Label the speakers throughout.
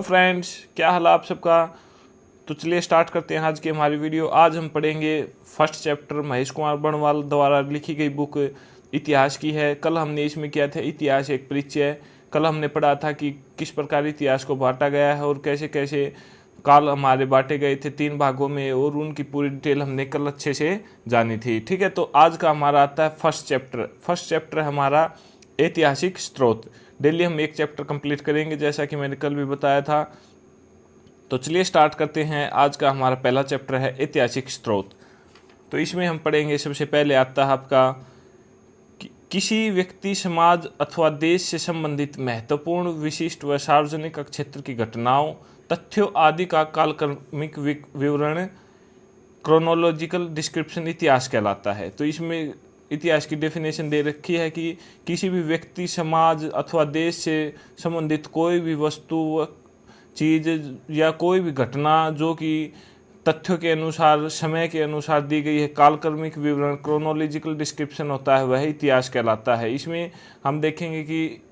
Speaker 1: Friends, क्या हाल है आप सबका। तो चलिए स्टार्ट करते हैं आज की हमारी वीडियो। आज हम पढ़ेंगे फर्स्ट चैप्टर महेश कुमार बर्णवाल द्वारा लिखी गई बुक इतिहास की है। कल हमने इसमें किया था इतिहास एक परिचय। कल हमने पढ़ा था कि किस प्रकार इतिहास को बांटा गया है और कैसे कैसे काल हमारे बांटे गए थे 3 भागों में, और उनकी पूरी डिटेल हमने कल अच्छे से जानी थी। ठीक है, तो आज का हमारा आता है फर्स्ट चैप्टर। फर्स्ट चैप्टर हमारा ऐतिहासिक स्रोत। डेली हम एक चैप्टर कंप्लीट करेंगे जैसा कि मैंने कल भी बताया था। तो चलिए स्टार्ट करते हैं। आज का हमारा पहला चैप्टर है ऐतिहासिक स्रोत। तो इसमें हम पढ़ेंगे, सबसे पहले आता है आपका किसी व्यक्ति, समाज अथवा देश से संबंधित महत्वपूर्ण, विशिष्ट व सार्वजनिक क्षेत्र की घटनाओं, तथ्यों आदि का कालक्रमिक विवरण, क्रोनोलॉजिकल डिस्क्रिप्शन इतिहास कहलाता है। तो इसमें इतिहास की डेफिनेशन दे रखी है कि किसी भी व्यक्ति, समाज अथवा देश से संबंधित कोई भी वस्तु, चीज़ या कोई भी घटना जो कि तथ्यों के अनुसार, समय के अनुसार दी गई है, कालक्रमिक विवरण, क्रोनोलॉजिकल डिस्क्रिप्शन होता है, वह इतिहास कहलाता है। इसमें हम देखेंगे कि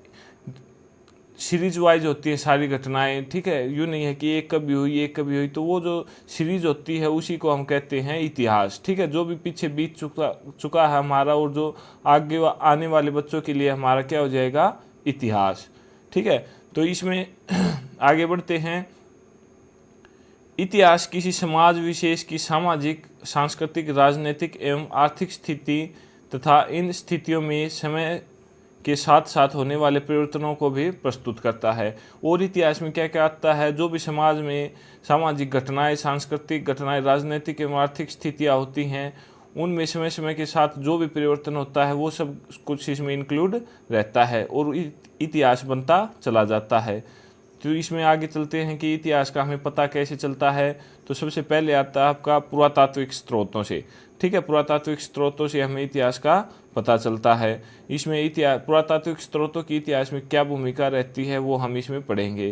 Speaker 1: सीरीज वाइज होती है सारी घटनाएं। ठीक है, यूँ नहीं है कि एक कभी हुई एक कभी हुई, तो वो जो सीरीज होती है उसी को हम कहते हैं इतिहास। ठीक है, जो भी पीछे बीत चुका है हमारा, और जो आगे आने वाले बच्चों के लिए हमारा क्या हो जाएगा, इतिहास। ठीक है, तो इसमें आगे बढ़ते हैं। इतिहास किसी समाज विशेष की सामाजिक, सांस्कृतिक, राजनीतिक एवं आर्थिक स्थिति तथा इन स्थितियों में समय के साथ साथ होने वाले परिवर्तनों को भी प्रस्तुत करता है। और इतिहास में क्या क्या आता है, जो भी समाज में सामाजिक घटनाएं, सांस्कृतिक घटनाएं, राजनीतिक एवं आर्थिक स्थितियां होती हैं, उनमें समय समय के साथ जो भी परिवर्तन होता है वो सब कुछ इसमें इंक्लूड रहता है और इतिहास बनता चला जाता है। तो इसमें आगे चलते हैं कि इतिहास का हमें पता कैसे चलता है। तो सबसे पहले आता है आपका पुरातात्विक स्रोतों से। ठीक है, पुरातात्विक स्रोतों से हमें इतिहास का पता चलता है। इसमें इतिहास, पुरातात्विक स्रोतों की इतिहास में क्या भूमिका रहती है वो हम इसमें पढ़ेंगे।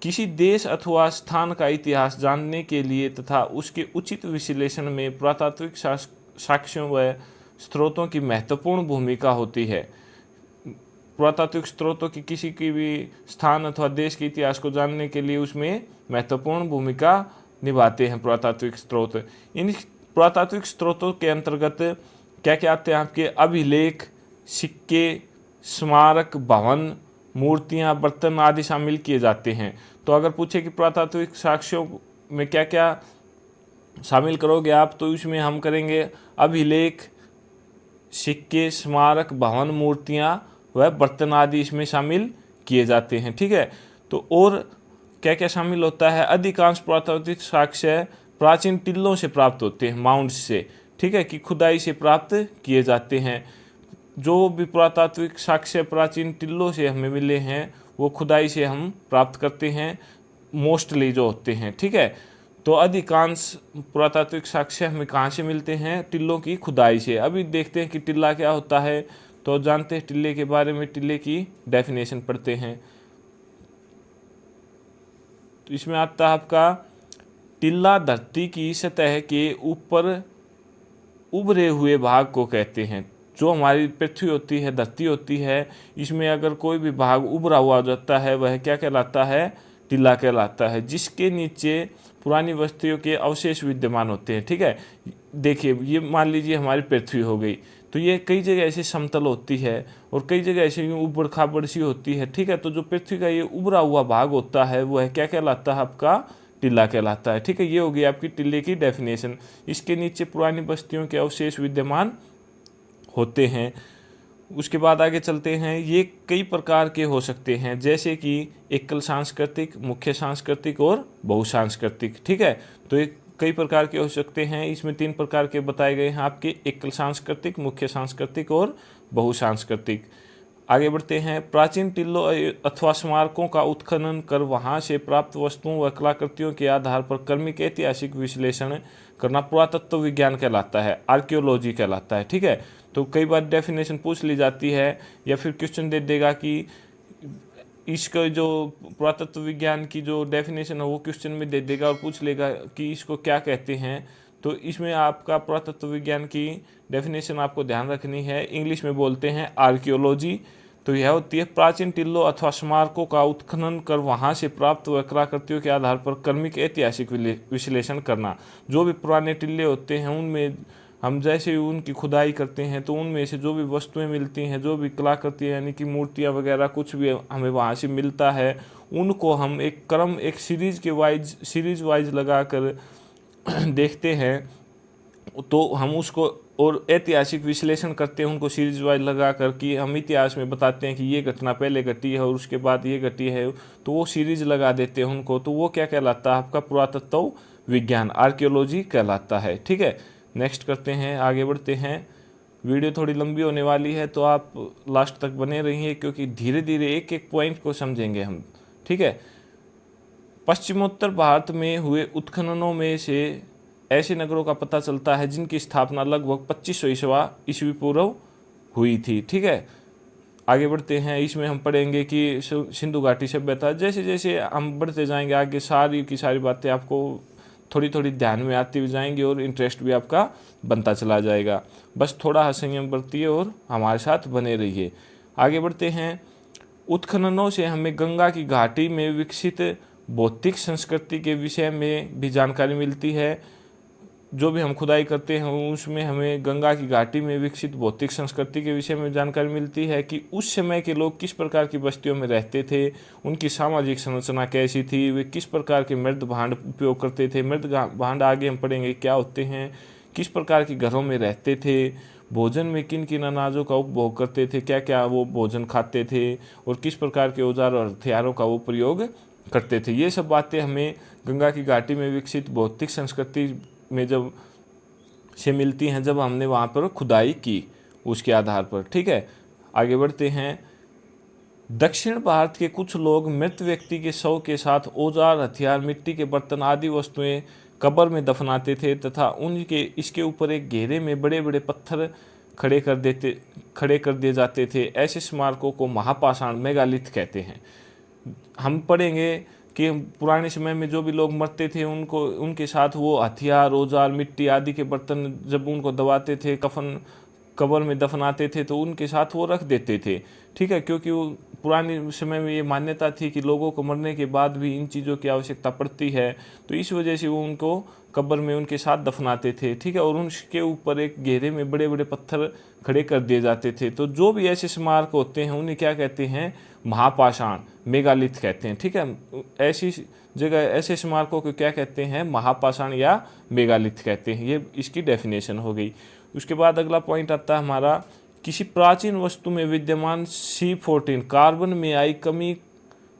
Speaker 1: किसी देश अथवा स्थान का इतिहास जानने के लिए तथा उसके उचित विश्लेषण में पुरातात्विक साक्ष्यों व स्रोतों की महत्वपूर्ण भूमिका होती है। पुरातात्विक स्रोतों की किसी की भी स्थान अथवा देश के इतिहास को जानने के लिए उसमें महत्वपूर्ण भूमिका निभाते हैं पुरातात्विक स्रोत। इन पुरातात्विक स्रोतों के अंतर्गत क्या क्या आते हैं आपके, अभिलेख, सिक्के, स्मारक, भवन, मूर्तियां, बर्तन आदि शामिल किए जाते हैं। तो अगर पूछे कि पुरातात्विक साक्ष्यों में क्या क्या शामिल करोगे आप, तो इसमें हम करेंगे अभिलेख, सिक्के, स्मारक, भवन, मूर्तियां वह बर्तन आदि इसमें शामिल किए जाते हैं। ठीक है, तो और क्या क्या शामिल होता है, अधिकांश पुरातात्विक साक्ष्य प्राचीन टिल्लों से प्राप्त होते हैं, माउंट्स से। ठीक है, कि खुदाई से प्राप्त किए जाते हैं। जो भी पुरातात्विक साक्ष्य प्राचीन टिल्लों से हमें मिले हैं वो खुदाई से हम प्राप्त करते हैं, मोस्टली जो होते हैं। ठीक है, तो अधिकांश पुरातात्विक साक्ष्य हमें कहाँ से मिलते हैं, टिल्लों की खुदाई से। अभी देखते हैं कि टिल्ला क्या होता है, तो जानते हैं टिल्ले के बारे में, टिल्ले की डेफिनेशन पढ़ते हैं। तो इसमें आता है आपका, टिल्ला धरती की सतह के ऊपर उभरे हुए भाग को कहते हैं। जो हमारी पृथ्वी होती है, धरती होती है, इसमें अगर कोई भी भाग उभरा हुआ जाता है वह क्या कहलाता है, टिल्ला कहलाता है, जिसके नीचे पुरानी वस्तुओं के अवशेष विद्यमान होते हैं। ठीक है, देखिए ये मान लीजिए हमारी पृथ्वी हो गई, तो ये कई जगह ऐसे समतल होती है और कई जगह ऐसे यूँ उबड़ खाबड़ सी होती है। ठीक है, तो जो पृथ्वी का ये उभरा हुआ भाग होता है वो है क्या कहलाता है, आपका टिल्ला कहलाता है। ठीक है, ये हो गई आपकी टिल्ले की डेफिनेशन। इसके नीचे पुरानी बस्तियों के अवशेष विद्यमान होते हैं। उसके बाद आगे चलते हैं। ये कई प्रकार के हो सकते हैं, जैसे कि एकल सांस्कृतिक, मुख्य सांस्कृतिक और बहुसांस्कृतिक। ठीक है, तो एक कई प्रकार के हो सकते हैं। इसमें 3 प्रकार के बताए गए हैं आपके, एकल सांस्कृतिक, मुख्य सांस्कृतिक और बहुसांस्कृतिक। आगे बढ़ते हैं। प्राचीन टिल्लों अथवा स्मारकों का उत्खनन कर वहां से प्राप्त वस्तुओं व कलाकृतियों के आधार पर क्रमिक ऐतिहासिक विश्लेषण करना पुरातत्व विज्ञान कहलाता है, आर्कियोलॉजी कहलाता है। ठीक है, तो कई बार डेफिनेशन पूछ ली जाती है या फिर क्वेश्चन दे देगा कि इसका जो पुरातत्व विज्ञान की जो डेफिनेशन है वो क्वेश्चन में दे देगा और पूछ लेगा कि इसको क्या कहते हैं। तो इसमें आपका पुरातत्व विज्ञान की डेफिनेशन आपको ध्यान रखनी है। इंग्लिश में बोलते हैं आर्कियोलॉजी, तो यह होती है प्राचीन टिल्लों अथवा स्मारकों का उत्खनन कर वहां से प्राप्त कलाकृतियों के आधार पर क्रमिक ऐतिहासिक विश्लेषण करना। जो भी पुराने टिल्ले होते हैं उनमें हम जैसे ही उनकी खुदाई करते हैं तो उनमें से जो भी वस्तुएं मिलती हैं, जो भी कलाकृतियाँ यानी कि मूर्तियाँ वगैरह कुछ भी हमें वहाँ से मिलता है, उनको हम एक क्रम, एक सीरीज वाइज लगा कर देखते हैं। तो हम उसको और ऐतिहासिक विश्लेषण करते हैं उनको सीरीज वाइज लगा कर, कि हम इतिहास में बताते हैं कि ये घटना पहले घटी है और उसके बाद ये घटी है, तो वो सीरीज लगा देते हैं उनको। तो वो क्या कहलाता है? आपका पुरातत्व विज्ञान, आर्कियोलॉजी कहलाता है। ठीक है, नेक्स्ट करते हैं, आगे बढ़ते हैं। वीडियो थोड़ी लंबी होने वाली है तो आप लास्ट तक बने रहिए, क्योंकि धीरे धीरे एक एक पॉइंट को समझेंगे हम। ठीक है, पश्चिमोत्तर भारत में हुए उत्खननों में से ऐसे नगरों का पता चलता है जिनकी स्थापना लगभग 2500 ईस्वी पूर्व हुई थी। ठीक है, आगे बढ़ते हैं। इसमें हम पढ़ेंगे कि सिंधु घाटी सभ्यता, जैसे जैसे हम बढ़ते जाएंगे आगे सारी की सारी बातें आपको थोड़ी थोड़ी ध्यान में आती हुई जाएंगी और इंटरेस्ट भी आपका बनता चला जाएगा। बस थोड़ा संयम बरतिए और हमारे साथ बने रहिए। आगे बढ़ते हैं। उत्खननों से हमें गंगा की घाटी में विकसित भौतिक संस्कृति के विषय में भी जानकारी मिलती है। जो भी हम खुदाई करते हैं उसमें हमें गंगा की घाटी में विकसित भौतिक संस्कृति के विषय में जानकारी मिलती है कि उस समय के लोग किस प्रकार की बस्तियों में रहते थे, उनकी सामाजिक संरचना कैसी थी, वे किस प्रकार के मृद भांड उपयोग करते थे। मृद भांड आगे हम पढ़ेंगे क्या होते हैं, किस प्रकार के घरों में रहते थे, भोजन में किन किन अनाजों का उपभोग करते थे, क्या क्या वो भोजन खाते थे, और किस प्रकार के औजार और हथियारों का वो प्रयोग करते थे। ये सब बातें हमें गंगा की घाटी में विकसित भौतिक संस्कृति में जब से मिलती हैं, जब हमने वहाँ पर खुदाई की उसके आधार पर। ठीक है, आगे बढ़ते हैं। दक्षिण भारत के कुछ लोग मृत व्यक्ति के शव के साथ औजार, हथियार, मिट्टी के बर्तन आदि वस्तुएं कब्र में दफनाते थे तथा उनके इसके ऊपर एक घेरे में बड़े बड़े पत्थर खड़े कर दिए जाते थे। ऐसे स्मारकों को महापाषाण, मेगालिथ कहते हैं। हम पढ़ेंगे कि पुराने समय में जो भी लोग मरते थे उनको उनके साथ वो हथियार, औजार, मिट्टी आदि के बर्तन जब उनको दबाते थे, कफन कब्र में दफनाते थे तो उनके साथ वो रख देते थे। ठीक है, क्योंकि वो पुराने समय में ये मान्यता थी कि लोगों को मरने के बाद भी इन चीज़ों की आवश्यकता पड़ती है, तो इस वजह से वो उनको कब्र में उनके साथ दफनाते थे। ठीक है, और उसके ऊपर एक घेरे में बड़े बड़े पत्थर खड़े कर दिए जाते थे। तो जो भी ऐसे स्मारक होते हैं उन्हें क्या कहते हैं? महापाषाण, मेगालिथ कहते हैं। ठीक है, ऐसी जगह ऐसे स्मारकों को क्या कहते हैं? महापाषाण या मेगालिथ कहते हैं। ये इसकी डेफिनेशन हो गई। उसके बाद अगला पॉइंट आता है हमारा, किसी प्राचीन वस्तु में विद्यमान C14 कार्बन में आई कमी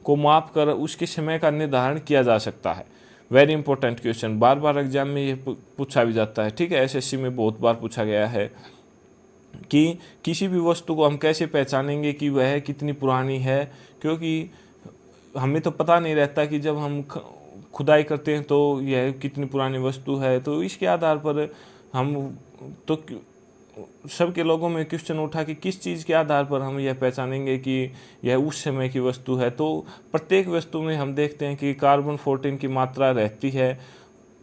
Speaker 1: को माप कर उसके समय का निर्धारण किया जा सकता है। वेरी इंपॉर्टेंट क्वेश्चन, बार बार एग्जाम में ये पूछा भी जाता है। ठीक है, SSC में बहुत बार पूछा गया है कि किसी भी वस्तु को हम कैसे पहचानेंगे कि वह कितनी पुरानी है, क्योंकि हमें तो पता नहीं रहता कि जब हम खुदाई करते हैं तो यह कितनी पुरानी वस्तु है। तो इसके आधार पर हम तो सबके लोगों में क्वेश्चन उठा कि किस चीज़ के आधार पर हम यह पहचानेंगे कि यह उस समय की वस्तु है। तो प्रत्येक वस्तु में हम देखते हैं कि कार्बन 14 की मात्रा रहती है,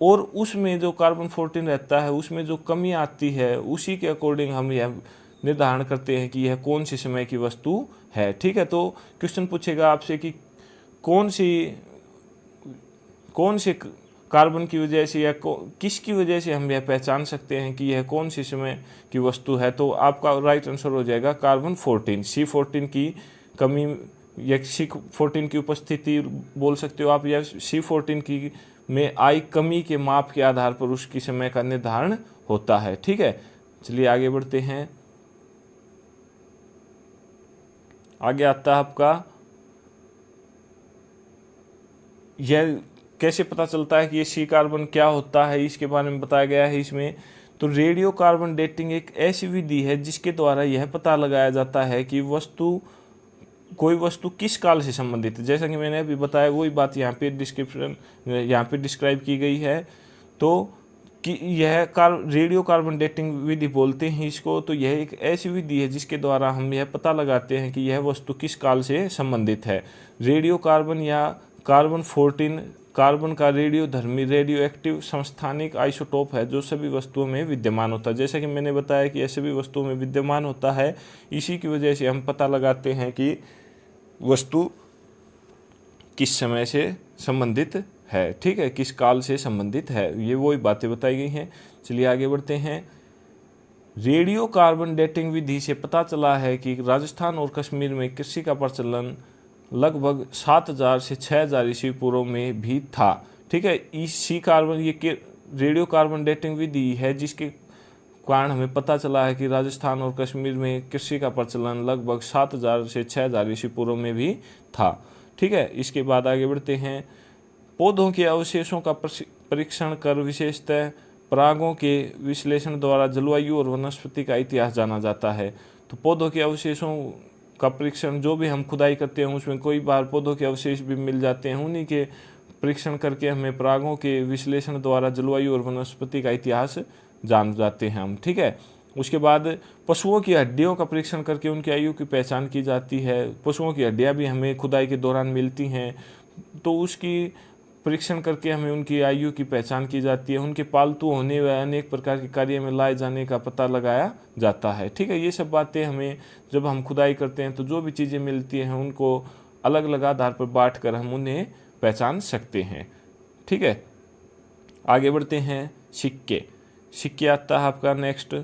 Speaker 1: और उसमें जो कार्बन 14 रहता है उसमें जो कमी आती है उसी के अकॉर्डिंग हम यह निर्धारण करते हैं कि यह कौन सी समय की वस्तु है। ठीक है, तो क्वेश्चन पूछेगा आपसे कि कौन से कार्बन की वजह से या किसकी वजह से हम यह पहचान सकते हैं कि यह कौन सी समय की वस्तु है। तो आपका राइट आंसर हो जाएगा कार्बन 14। C14 की कमी या C14 की उपस्थिति बोल सकते हो आप, या C14 की में आई कमी के माप के आधार पर उसकी समय का निर्धारण होता है। ठीक है, चलिए आगे बढ़ते हैं। आगे आता है आपका, यह कैसे पता चलता है कि ये C कार्बन क्या होता है, इसके बारे में बताया गया है इसमें। तो रेडियो कार्बन डेटिंग एक ऐसी विधि है जिसके द्वारा यह पता लगाया जाता है कि कोई वस्तु किस काल से संबंधित है। जैसा कि मैंने अभी बताया वही बात यहाँ पे डिस्क्राइब की गई है। तो कि यह रेडियो कार्बन डेटिंग विधि बोलते हैं इसको। तो यह एक ऐसी विधि है जिसके द्वारा हम यह पता लगाते हैं कि यह वस्तु किस काल से संबंधित है। रेडियो कार्बन या कार्बन 14 कार्बन का रेडियोधर्मी रेडियो एक्टिव समस्थानिक आइसोटोप है जो सभी वस्तुओं में विद्यमान होता है। जैसा कि मैंने बताया कि ऐसे भी वस्तुओं में विद्यमान होता है, इसी की वजह से हम पता लगाते हैं कि वस्तु किस समय से संबंधित है, ठीक है, किस काल से संबंधित है, ये वही बातें बताई गई हैं। चलिए आगे बढ़ते हैं। रेडियो कार्बन डेटिंग विधि से पता चला है कि राजस्थान और कश्मीर में कृषि का प्रचलन लगभग 7000 से 6000 ईस्वी पूर्व में भी था, ठीक है। इसी कार्बन ये रेडियो कार्बन डेटिंग विधि है जिसके कारण हमें पता चला है कि राजस्थान और कश्मीर में कृषि का प्रचलन लगभग 7000 से 6000 ईस्वी पूर्व में भी था, ठीक है। इसके बाद आगे बढ़ते हैं। पौधों के अवशेषों का परीक्षण कर विशेषतः परागों के विश्लेषण द्वारा जलवायु और वनस्पति का इतिहास जाना जाता है। तो पौधों के अवशेषों का परीक्षण, जो भी हम खुदाई करते हैं उसमें कई बार पौधों के अवशेष भी मिल जाते हैं, उन्हीं के परीक्षण करके हमें परागों के विश्लेषण द्वारा जलवायु और वनस्पति का इतिहास जान जाते हैं हम, ठीक है। उसके बाद पशुओं की हड्डियों का परीक्षण करके उनकी आयु की पहचान की जाती है। पशुओं की हड्डियाँ भी हमें खुदाई के दौरान मिलती हैं, तो उसकी परीक्षण करके हमें उनकी आयु की पहचान की जाती है। उनके पालतू होने व अनेक प्रकार के कार्य में लाए जाने का पता लगाया जाता है, ठीक है। ये सब बातें हमें जब हम खुदाई करते हैं तो जो भी चीज़ें मिलती हैं उनको अलग अलग आधार पर बांट कर हम उन्हें पहचान सकते हैं, ठीक है। आगे बढ़ते हैं। सिक्के आता है आपका नेक्स्ट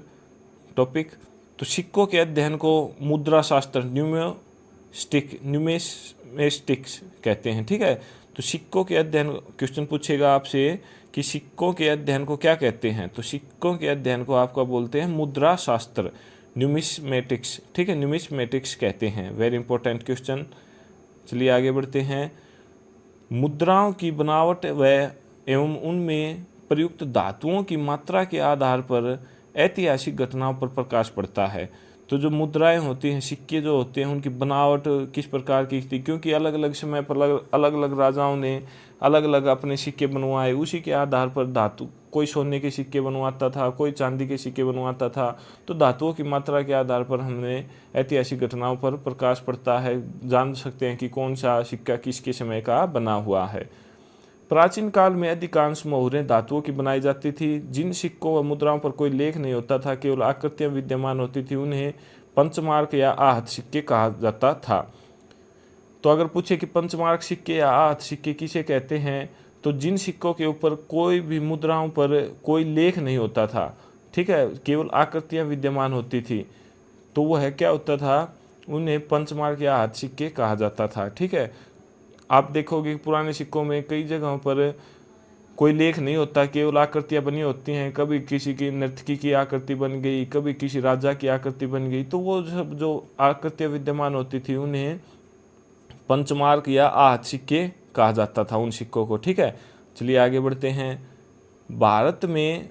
Speaker 1: टॉपिक। तो सिक्कों के अध्ययन को मुद्रा शास्त्र न्यूमिस्टिक्स कहते हैं, ठीक है। तो सिक्कों के अध्ययन, क्वेश्चन पूछेगा आपसे कि सिक्कों के अध्ययन को क्या कहते हैं, तो सिक्कों के अध्ययन को आपका बोलते हैं मुद्रा शास्त्र, न्यूमिस्मेटिक्स, ठीक है, न्यूमिस्मेटिक्स कहते हैं। Very important question. चलिए आगे बढ़ते हैं। मुद्राओं की बनावट व एवं उनमें प्रयुक्त धातुओं की मात्रा के आधार पर ऐतिहासिक घटनाओं पर प्रकाश पड़ता है। तो जो मुद्राएं होती हैं, सिक्के जो होते हैं, उनकी बनावट किस प्रकार की थी, क्योंकि अलग अलग समय पर अलग अलग राजाओं ने अलग अलग अपने सिक्के बनवाए, उसी के आधार पर धातु, कोई सोने के सिक्के बनवाता था, कोई चांदी के सिक्के बनवाता था। तो धातुओं की मात्रा के आधार पर हमें ऐतिहासिक घटनाओं पर प्रकाश पड़ता है, जान सकते हैं कि कौन सा सिक्का किसके समय का बना हुआ है। प्राचीन काल में अधिकांश मोहरें धातुओं की बनाई जाती थी। जिन सिक्कों व मुद्राओं पर कोई लेख नहीं होता था, केवल आकृतियां विद्यमान होती थी, उन्हें पंचमार्क या आहत सिक्के कहा जाता था। तो अगर पूछे कि पंचमार्क सिक्के या आहत सिक्के किसे कहते हैं, तो जिन सिक्कों के ऊपर कोई भी मुद्राओं पर कोई लेख नहीं होता था, ठीक है, केवल आकृतियां विद्यमान होती थी, तो वह क्या होता था, उन्हें पंचमार्क या आहत सिक्के कहा जाता था, ठीक है। आप देखोगे पुराने सिक्कों में कई जगहों पर कोई लेख नहीं होता, केवल आकृतियाँ बनी होती हैं। कभी किसी की नर्तकी की आकृति बन गई, कभी किसी राजा की आकृति बन गई, तो वो सब जो आकृतियाँ विद्यमान होती थी उन्हें पंचमार्क या आहत सिक्के कहा जाता था, उन सिक्कों को, ठीक है। चलिए आगे बढ़ते हैं। भारत में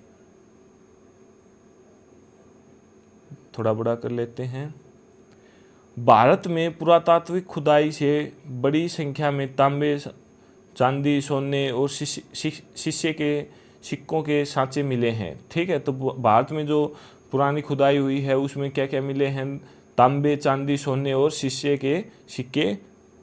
Speaker 1: थोड़ा बड़ा कर लेते हैं। भारत में पुरातात्विक खुदाई से बड़ी संख्या में तांबे, चांदी, सोने और शीशे के सिक्कों के सांचे मिले हैं, ठीक है। तो भारत में जो पुरानी खुदाई हुई है उसमें क्या क्या मिले हैं, तांबे, चांदी, सोने और शीशे के सिक्के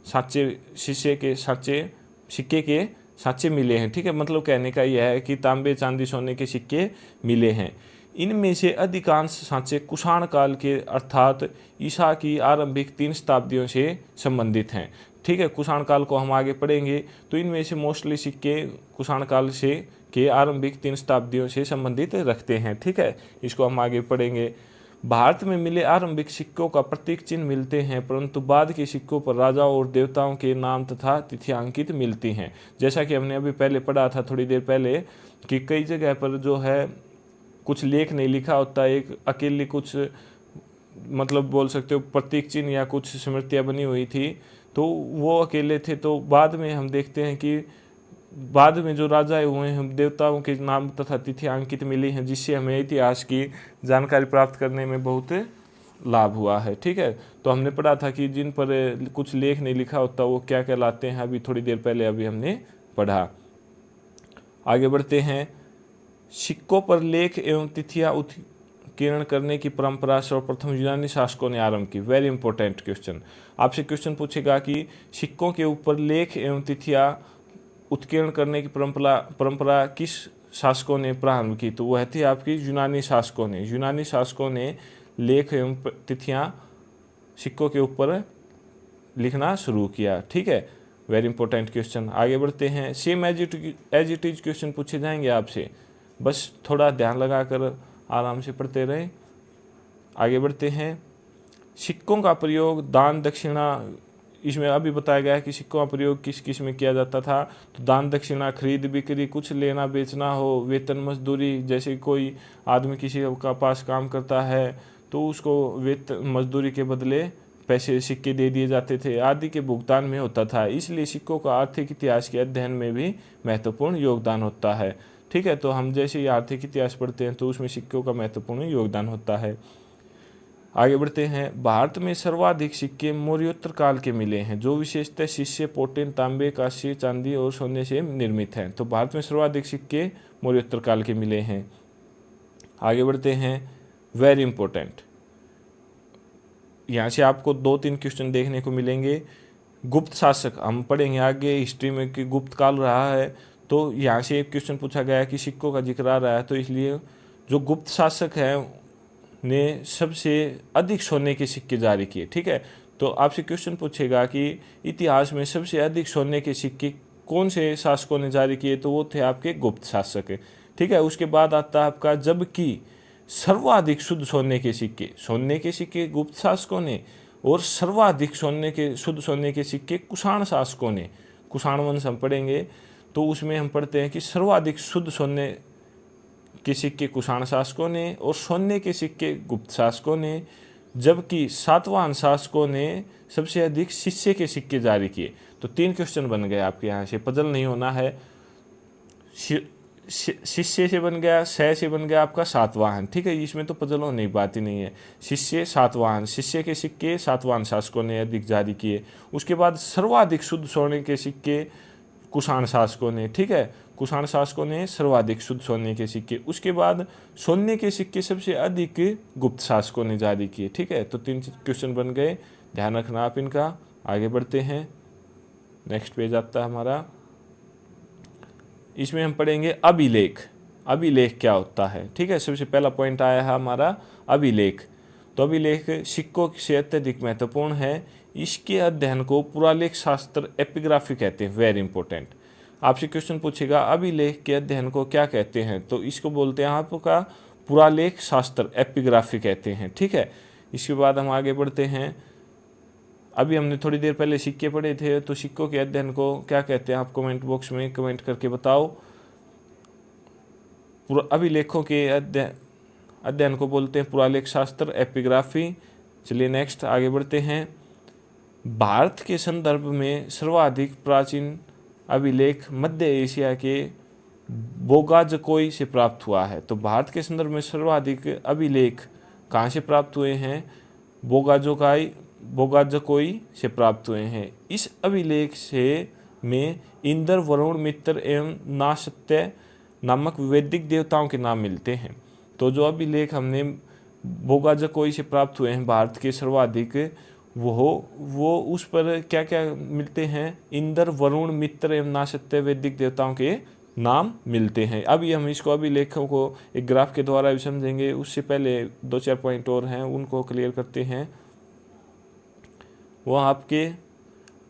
Speaker 1: सांचे, शीशे के सांचे, सिक्के के सांचे मिले हैं, ठीक है। मतलब कहने का यह है कि तांबे, चांदी, सोने के सिक्के मिले हैं। इनमें से अधिकांश सांचे कुषाण काल के अर्थात ईसा की आरंभिक 3 शताब्दियों से संबंधित हैं, ठीक है। कुषाण काल को हम आगे पढ़ेंगे, तो इनमें से मोस्टली सिक्के कुषाण काल से के आरंभिक 3 शताब्दियों से संबंधित रखते हैं, ठीक है। इसको हम आगे पढ़ेंगे। भारत में मिले आरंभिक सिक्कों का प्रतीक चिन्ह मिलते हैं, परंतु बाद के सिक्कों पर राजाओं और देवताओं के नाम तथा तिथियां अंकित मिलती हैं। जैसा कि हमने अभी पहले पढ़ा था थोड़ी देर पहले कि कई जगह पर जो है कुछ लेख नहीं लिखा होता, एक अकेली कुछ मतलब बोल सकते हो प्रतीक चिन्ह या कुछ स्मृतियाँ बनी हुई थी, तो वो अकेले थे। तो बाद में हम देखते हैं कि बाद में जो राजाएं हुए हैं, देवताओं के नाम तथा तिथियां अंकित मिली हैं, जिससे हमें इतिहास की जानकारी प्राप्त करने में बहुत लाभ हुआ है, ठीक है। तो हमने पढ़ा था कि जिन पर कुछ लेख नहीं लिखा होता वो क्या कहलाते हैं, अभी थोड़ी देर पहले अभी हमने पढ़ा। आगे बढ़ते हैं। सिक्कों पर लेख एवं तिथियां उत्कीर्ण करने की परंपरा सर्वप्रथम यूनानी शासकों ने आरंभ की। Very important question. आपसे क्वेश्चन पूछेगा कि सिक्कों के ऊपर लेख एवं तिथियां उत्कीर्ण करने की परंपरा किस शासकों ने प्रारंभ की? तो वह थी आपकी यूनानी शासकों ने। यूनानी शासकों ने लेख एवं तिथियां सिक्कों के ऊपर लिखना शुरू किया। ठीक है, वेरी इंपॉर्टेंट क्वेश्चन। आगे बढ़ते हैं। Same as it is question पूछे जाएंगे आपसे, बस थोड़ा ध्यान लगाकर आराम से पढ़ते रहें। आगे बढ़ते हैं। सिक्कों का प्रयोग दान दक्षिणा, इसमें अभी बताया गया है कि सिक्कों का प्रयोग किस किस में किया जाता था। तो दान दक्षिणा, खरीद बिक्री, कुछ लेना बेचना हो, वेतन मजदूरी, जैसे कोई आदमी किसी का पास काम करता है तो उसको वेतन मजदूरी के बदले पैसे सिक्के दे दिए जाते थे, आदि के भुगतान में होता था। इसलिए सिक्कों का आर्थिक इतिहास के अध्ययन में भी महत्वपूर्ण योगदान होता है। ठीक है, तो हम जैसे ही आर्थिक इतिहास पढ़ते हैं तो उसमें सिक्कों का महत्वपूर्ण योगदान होता है। आगे बढ़ते हैं। भारत में सर्वाधिक सिक्के मौर्योत्तर काल के मिले हैं, जो विशेषतः शिष्य, पोटेन, तांबे, कांस्य, चांदी और सोने से निर्मित हैं। तो भारत में सर्वाधिक सिक्के मौर्योत्तर काल के मिले हैं। आगे बढ़ते हैं। वेरी इंपॉर्टेंट, यहाँ से आपको 2-3 क्वेश्चन देखने को मिलेंगे। गुप्त शासक हम पढ़ेंगे आगे हिस्ट्री में कि गुप्त काल रहा है, तो यहाँ से एक क्वेश्चन पूछा गया है कि सिक्कों का जिक्र आ रहा है, तो इसलिए जो गुप्त शासक है ने सबसे अधिक सोने के सिक्के जारी किए। ठीक है, तो आपसे क्वेश्चन पूछेगा कि इतिहास में सबसे अधिक सोने के सिक्के कौन से शासकों ने जारी किए, तो वो थे आपके गुप्त शासक। ठीक है, उसके बाद आता है आपका जबकि सर्वाधिक शुद्ध सोने के सिक्के गुप्त शासकों ने, और सर्वाधिक शुद्ध सोने के सिक्के कुषाण शासकों ने। कुषाण वंश हम पढ़ेंगे तो उसमें हम पढ़ते हैं कि सर्वाधिक शुद्ध सोने के सिक्के कुषाण शासकों ने और सोने के सिक्के गुप्त शासकों ने, जबकि सातवाहन शासकों ने सबसे अधिक शिष्य के सिक्के जारी किए। तो 3 क्वेश्चन बन गए आपके यहाँ से, पजल नहीं होना है। शिष्य से बन गया, से बन गया आपका सातवाहन। ठीक है, इसमें तो पजल होने की बात ही नहीं है। शिष्य, सातवाहन, शिष्य के सिक्के सातवाहन शासकों ने अधिक जारी किए। उसके बाद सर्वाधिक शुद्ध सोने के सिक्के कुषाण शासकों ने। ठीक है, कुषाण शासकों ने सर्वाधिक शुद्ध सोने के सिक्के। उसके बाद सोने के सिक्के सबसे अधिक गुप्त शासकों ने जारी किए। ठीक है, तो 3 क्वेश्चन बन गए, ध्यान रखना आप इनका। आगे बढ़ते हैं। नेक्स्ट पेज आता है हमारा, इसमें हम पढ़ेंगे अभिलेख। अभिलेख क्या होता है? ठीक है, सबसे पहला पॉइंट आया है हमारा अभिलेख। तो अभिलेख सिक्कों से अत्यधिक महत्वपूर्ण है। इसके अध्ययन को पुरालेख शास्त्र एपिग्राफी कहते हैं। वेरी इंपॉर्टेंट, आपसे क्वेश्चन पूछेगा अभिलेख के अध्ययन को क्या कहते हैं, तो इसको बोलते हैं आपका पुरालेख शास्त्र एपिग्राफी कहते हैं। ठीक है, इसके बाद हम आगे बढ़ते हैं। अभी हमने थोड़ी देर पहले सिक्के पढ़े थे, तो सिक्कों के अध्ययन को क्या कहते हैं आप कमेंट बॉक्स में कमेंट करके बताओ। अभिलेखों के अध्ययन को बोलते हैं पुरालेख शास्त्र एपिग्राफी। चलिए नेक्स्ट आगे बढ़ते हैं। भारत के संदर्भ में सर्वाधिक प्राचीन अभिलेख मध्य एशिया के बोगाजकोई से प्राप्त हुआ है। तो भारत के संदर्भ में सर्वाधिक अभिलेख कहाँ से प्राप्त हुए हैं? बोगाजकोई से प्राप्त हुए हैं। इस अभिलेख से में इंद्र, वरुण, मित्र एवं नासत्य नामक वैदिक देवताओं के नाम मिलते हैं। तो जो अभिलेख हमने बोगाजकोई से प्राप्त हुए हैं भारत के सर्वाधिक, वो उस पर क्या क्या मिलते हैं? इंद्र, वरुण, मित्र एवं नासत्य वैदिक देवताओं के नाम मिलते हैं। अभी हम इसको अभिलेखों को एक ग्राफ के द्वारा भी समझेंगे। उससे पहले 2-4 पॉइंट और हैं, उनको क्लियर करते हैं। वो आपके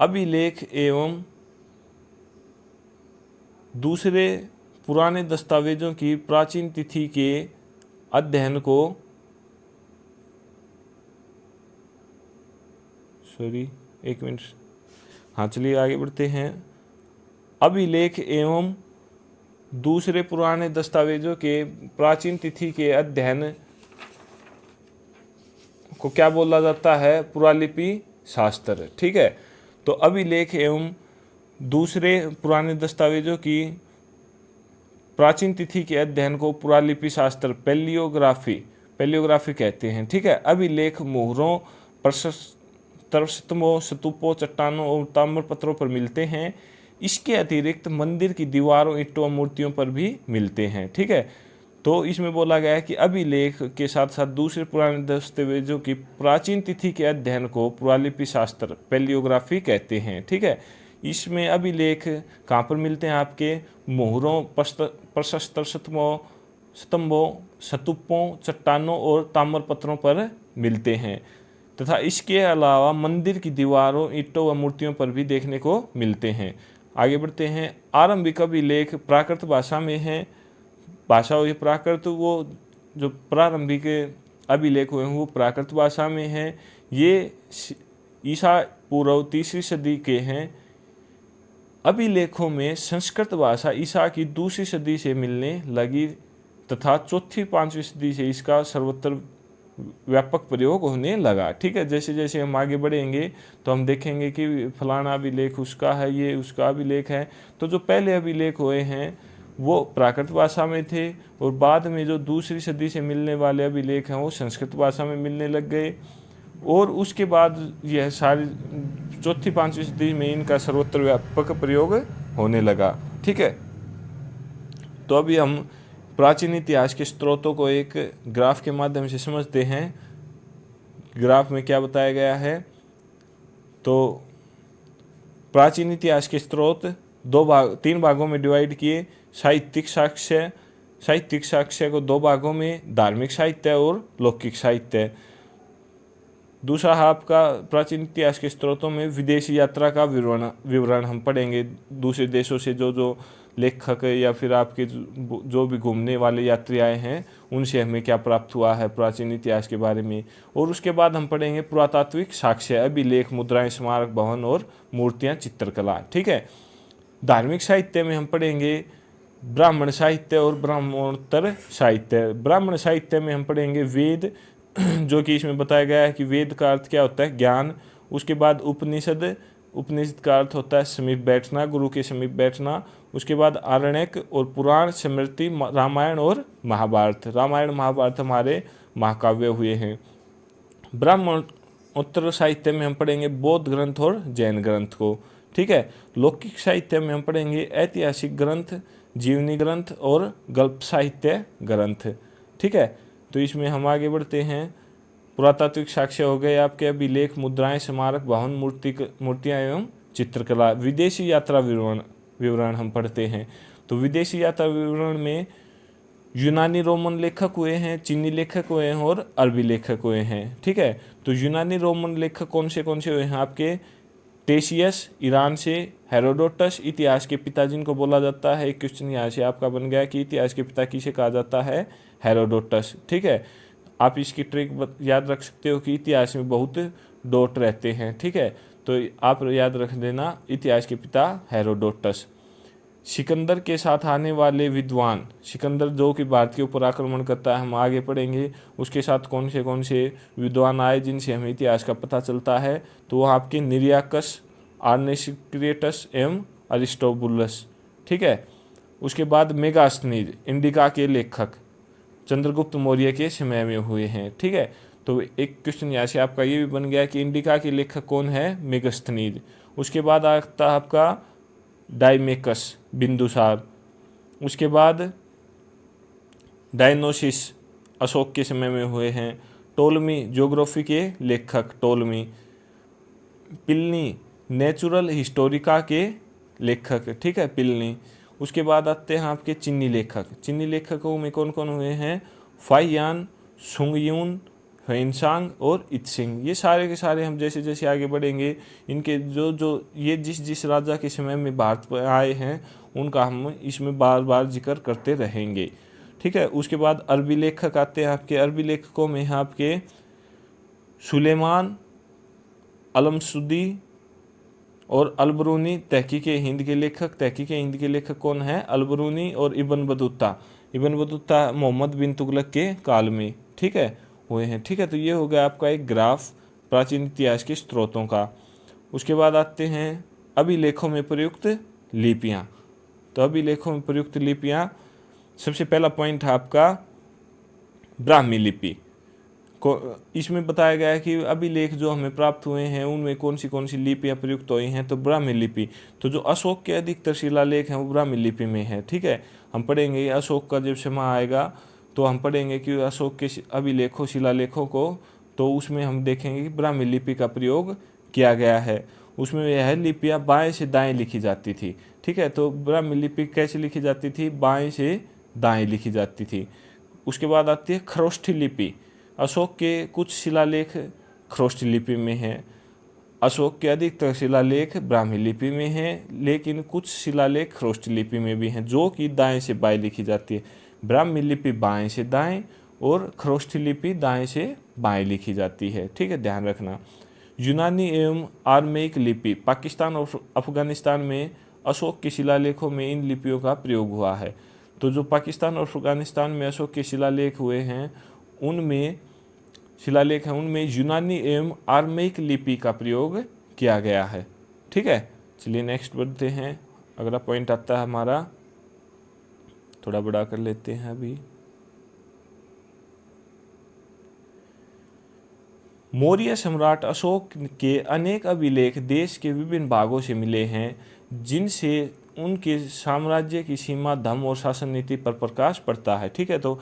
Speaker 1: अभिलेख एवं दूसरे पुराने दस्तावेजों की प्राचीन तिथि के अध्ययन को एक मिनट, हाँ चलिए आगे बढ़ते हैं। अभिलेख एवं दूसरे पुराने दस्तावेजों के प्राचीन तिथि के अध्ययन को क्या बोला जाता है? पुरालिपि शास्त्र। ठीक है, तो अभिलेख एवं दूसरे पुराने दस्तावेजों की प्राचीन तिथि के अध्ययन को पुरालिपि शास्त्र पैलियोग्राफी कहते हैं। ठीक है, अभिलेख मोहरों, प्रस्तमों, स्तूपों, चट्टानों और ताम्रपत्रों पर मिलते हैं। इसके अतिरिक्त मंदिर की दीवारों, ईंटों, मूर्तियों पर भी मिलते हैं। ठीक है, तो इसमें बोला गया है कि अभिलेख के साथ साथ दूसरे पुराने दस्तावेजों की प्राचीन तिथि के अध्ययन को पुरालिपि शास्त्र पैलियोग्राफी कहते हैं। ठीक है, इसमें अभिलेख कहाँ पर मिलते हैं? आपके मोहरों, प्रशस्त्र स्तंभों, स्तूपों, चट्टानों और ताम्रपत्रों पर मिलते हैं तथा इसके अलावा मंदिर की दीवारों, ईंटों व मूर्तियों पर भी देखने को मिलते हैं। आगे बढ़ते हैं। आरंभिक अभिलेख प्राकृत भाषा में हैं। भाषा हुई प्राकृत, वो जो प्रारंभिक अभिलेख हुए हैं वो प्राकृत भाषा में हैं। ये ईसा पूर्व 3री सदी के हैं। अभिलेखों में संस्कृत भाषा ईसा की 2री सदी से मिलने लगी तथा 4वीं-5वीं सदी से इसका सर्वत्र व्यापक प्रयोग होने लगा। ठीक है, जैसे जैसे हम आगे बढ़ेंगे तो हम देखेंगे कि फलाना अभिलेख उसका है, ये उसका अभिलेख है। तो जो पहले अभिलेख हुए हैं वो प्राकृत भाषा में थे और बाद में जो 2री सदी से मिलने वाले अभिलेख हैं वो संस्कृत भाषा में मिलने लग गए और उसके बाद यह सारी 4वीं-5वीं सदी में इनका सर्वत्र व्यापक प्रयोग होने लगा। ठीक है, तो अभी हम प्राचीन इतिहास के स्रोतों को एक ग्राफ के माध्यम से समझते हैं। ग्राफ में क्या बताया गया है? तो प्राचीन इतिहास के स्रोत 3 भागों में डिवाइड किए। साहित्यिक साक्ष्य को 2 भागों में, धार्मिक साहित्य और लौकिक साहित्य। दूसरा आपका प्राचीन इतिहास के स्रोतों में विदेशी यात्रा का विवरण हम पढ़ेंगे। दूसरे देशों से जो लेखक या फिर आपके जो भी घूमने वाले यात्री आए हैं उनसे हमें क्या प्राप्त हुआ है प्राचीन इतिहास के बारे में। और उसके बाद हम पढ़ेंगे पुरातात्विक साक्ष्य, अभिलेख, मुद्राएं, स्मारक, भवन और मूर्तियां, चित्रकला। ठीक है, धार्मिक साहित्य में हम पढ़ेंगे ब्राह्मण साहित्य और ब्राह्मणोत्तर साहित्य। ब्राह्मण साहित्य में हम पढ़ेंगे वेद, जो कि इसमें बताया गया है कि वेद का अर्थ क्या होता है? ज्ञान। उसके बाद उपनिषद का अर्थ होता है समीप बैठना, गुरु के समीप बैठना। उसके बाद आरण्यक और पुराण, स्मृति, रामायण और महाभारत। रामायण महाभारत हमारे महाकाव्य हुए हैं। ब्राह्मणोत्तर साहित्य में हम पढ़ेंगे बौद्ध ग्रंथ और जैन ग्रंथ को। ठीक है, लौकिक साहित्य में हम पढ़ेंगे ऐतिहासिक ग्रंथ, जीवनी ग्रंथ और गल्प साहित्य ग्रंथ। ठीक है, तो इसमें हम आगे बढ़ते हैं। पुरातात्विक साक्ष्य हो गए आपके अभिलेख, मुद्राएं, स्मारक, भवन, मूर्तियां एवं चित्रकला। विदेशी यात्रा विवरण हम पढ़ते हैं। तो विदेशी यात्रा विवरण में यूनानी रोमन लेखक हुए हैं, चीनी लेखक हुए हैं और अरबी लेखक हुए हैं। ठीक है, तो यूनानी रोमन लेखक कौन से हुए हैं आपके? टेशियस ईरान से, हेरोडोटस इतिहास के पिता जिनको बोला जाता है। एक क्वेश्चन यहाँ से आपका बन गया कि इतिहास के पिता किसे कहा जाता है? हेरोडोटस। ठीक है, आप इसकी ट्रिक याद रख सकते हो कि इतिहास में बहुत डॉट रहते हैं। ठीक है, तो आप याद रख लेना इतिहास के पिता हेरोडोटस। सिकंदर के साथ आने वाले विद्वान, सिकंदर जो कि भारत के ऊपर आक्रमण करता है, हम आगे पढ़ेंगे उसके साथ कौन से विद्वान आए जिनसे हमें इतिहास का पता चलता है। तो वह आपके निरियाकस, आर्नेसिक्रेटस एवं अरिस्टोबुलस। ठीक है, उसके बाद मेगास्थनीज, इंडिका के लेखक, चंद्रगुप्त मौर्य के समय में हुए हैं। ठीक है, तो एक क्वेश्चन यहाँ से आपका ये भी बन गया कि इंडिका के लेखक कौन है? मेगास्थनीज। उसके बाद आता है आपका डायमेकस, बिंदुसार। उसके बाद डायनोसिस, अशोक के समय में हुए हैं। टोलमी, ज्योग्राफी के लेखक टोलमी। पिलनी, नेचुरल हिस्टोरिका के लेखक। ठीक है, पिलनी। उसके बाद आते हैं आपके चीनी लेखक। चीनी लेखकों में कौन कौन हुए हैं? फाइयान, सुंगयून, फेनसांग और इत्सिंग। ये सारे के सारे हम जैसे जैसे आगे बढ़ेंगे इनके जो ये जिस राजा के समय में भारत पर आए हैं उनका हम इसमें बार बार जिक्र करते रहेंगे। ठीक है, उसके बाद अरबी लेखक आते हैं आपके। अरबी लेखकों में हैं आपके सुलेमान, अलमसुदी और अलबरूनी। तहकीक हिंद के लेखक, तहकीक हिंद के लेखक कौन है? अलबरूनी और Ibn Battuta. Ibn Battuta Mohammad bin Tughlaq के काल में, ठीक है, हुए हैं। ठीक है, तो ये हो गया आपका एक ग्राफ प्राचीन इतिहास के स्रोतों का। उसके बाद आते हैं अभिलेखों में प्रयुक्त लिपियाँ। तो अभिलेखों में प्रयुक्त लिपियाँ, सबसे पहला पॉइंट है आपका ब्राह्मी लिपि को। इसमें बताया गया है कि अभिलेख जो हमें प्राप्त हुए हैं उनमें कौन सी लिपियाँ प्रयुक्त हुई हैं। तो ब्राह्मी लिपि, तो जो अशोक के अधिकतर शिलालेख हैं वो ब्राह्मी लिपि में है। ठीक है, हम पढ़ेंगे अशोक का जब समय आएगा तो हम पढ़ेंगे कि अशोक के अभिलेखों, शिलालेखों को, तो उसमें हम देखेंगे कि ब्राह्मी लिपि का प्रयोग किया गया है। उसमें यह लिपियाँ बाएं से दाएं लिखी जाती थी। ठीक है, तो ब्राह्मी लिपि कैसे लिखी जाती थी? बाएं से दाएं लिखी जाती थी। उसके बाद आती है खरोष्ठी लिपि। अशोक के कुछ शिलालेख खरोष्ठी लिपि में हैं। अशोक के अधिकतर शिलालेख ब्राह्मी लिपि में हैं, लेकिन कुछ शिलालेख खरोष्ठी लिपि में भी हैं, जो कि दाएं से बाएं लिखी जाती है। ब्राह्मी लिपि बाएं से दाएं और खरोष्ठी लिपि दाएं से बाएं लिखी जाती है। ठीक है, ध्यान रखना। यूनानी एवं आर्मेइक लिपि। पाकिस्तान और अफगानिस्तान में अशोक के शिलालेखों में इन लिपियों का प्रयोग हुआ है। तो जो पाकिस्तान और अफगानिस्तान में अशोक के शिलालेख हुए हैं, उनमें यूनानी एवं आर्मेइक लिपि का प्रयोग किया गया है। ठीक है, चलिए नेक्स्ट बढ़ते हैं। अगला पॉइंट आता है हमारा, थोड़ा बड़ा कर लेते हैं अभी। मौर्य सम्राट अशोक के अनेक अभिलेख देश के विभिन्न भागों से मिले हैं, जिनसे उनके साम्राज्य की सीमा, धर्म और शासन नीति पर प्रकाश पड़ता है। ठीक है, तो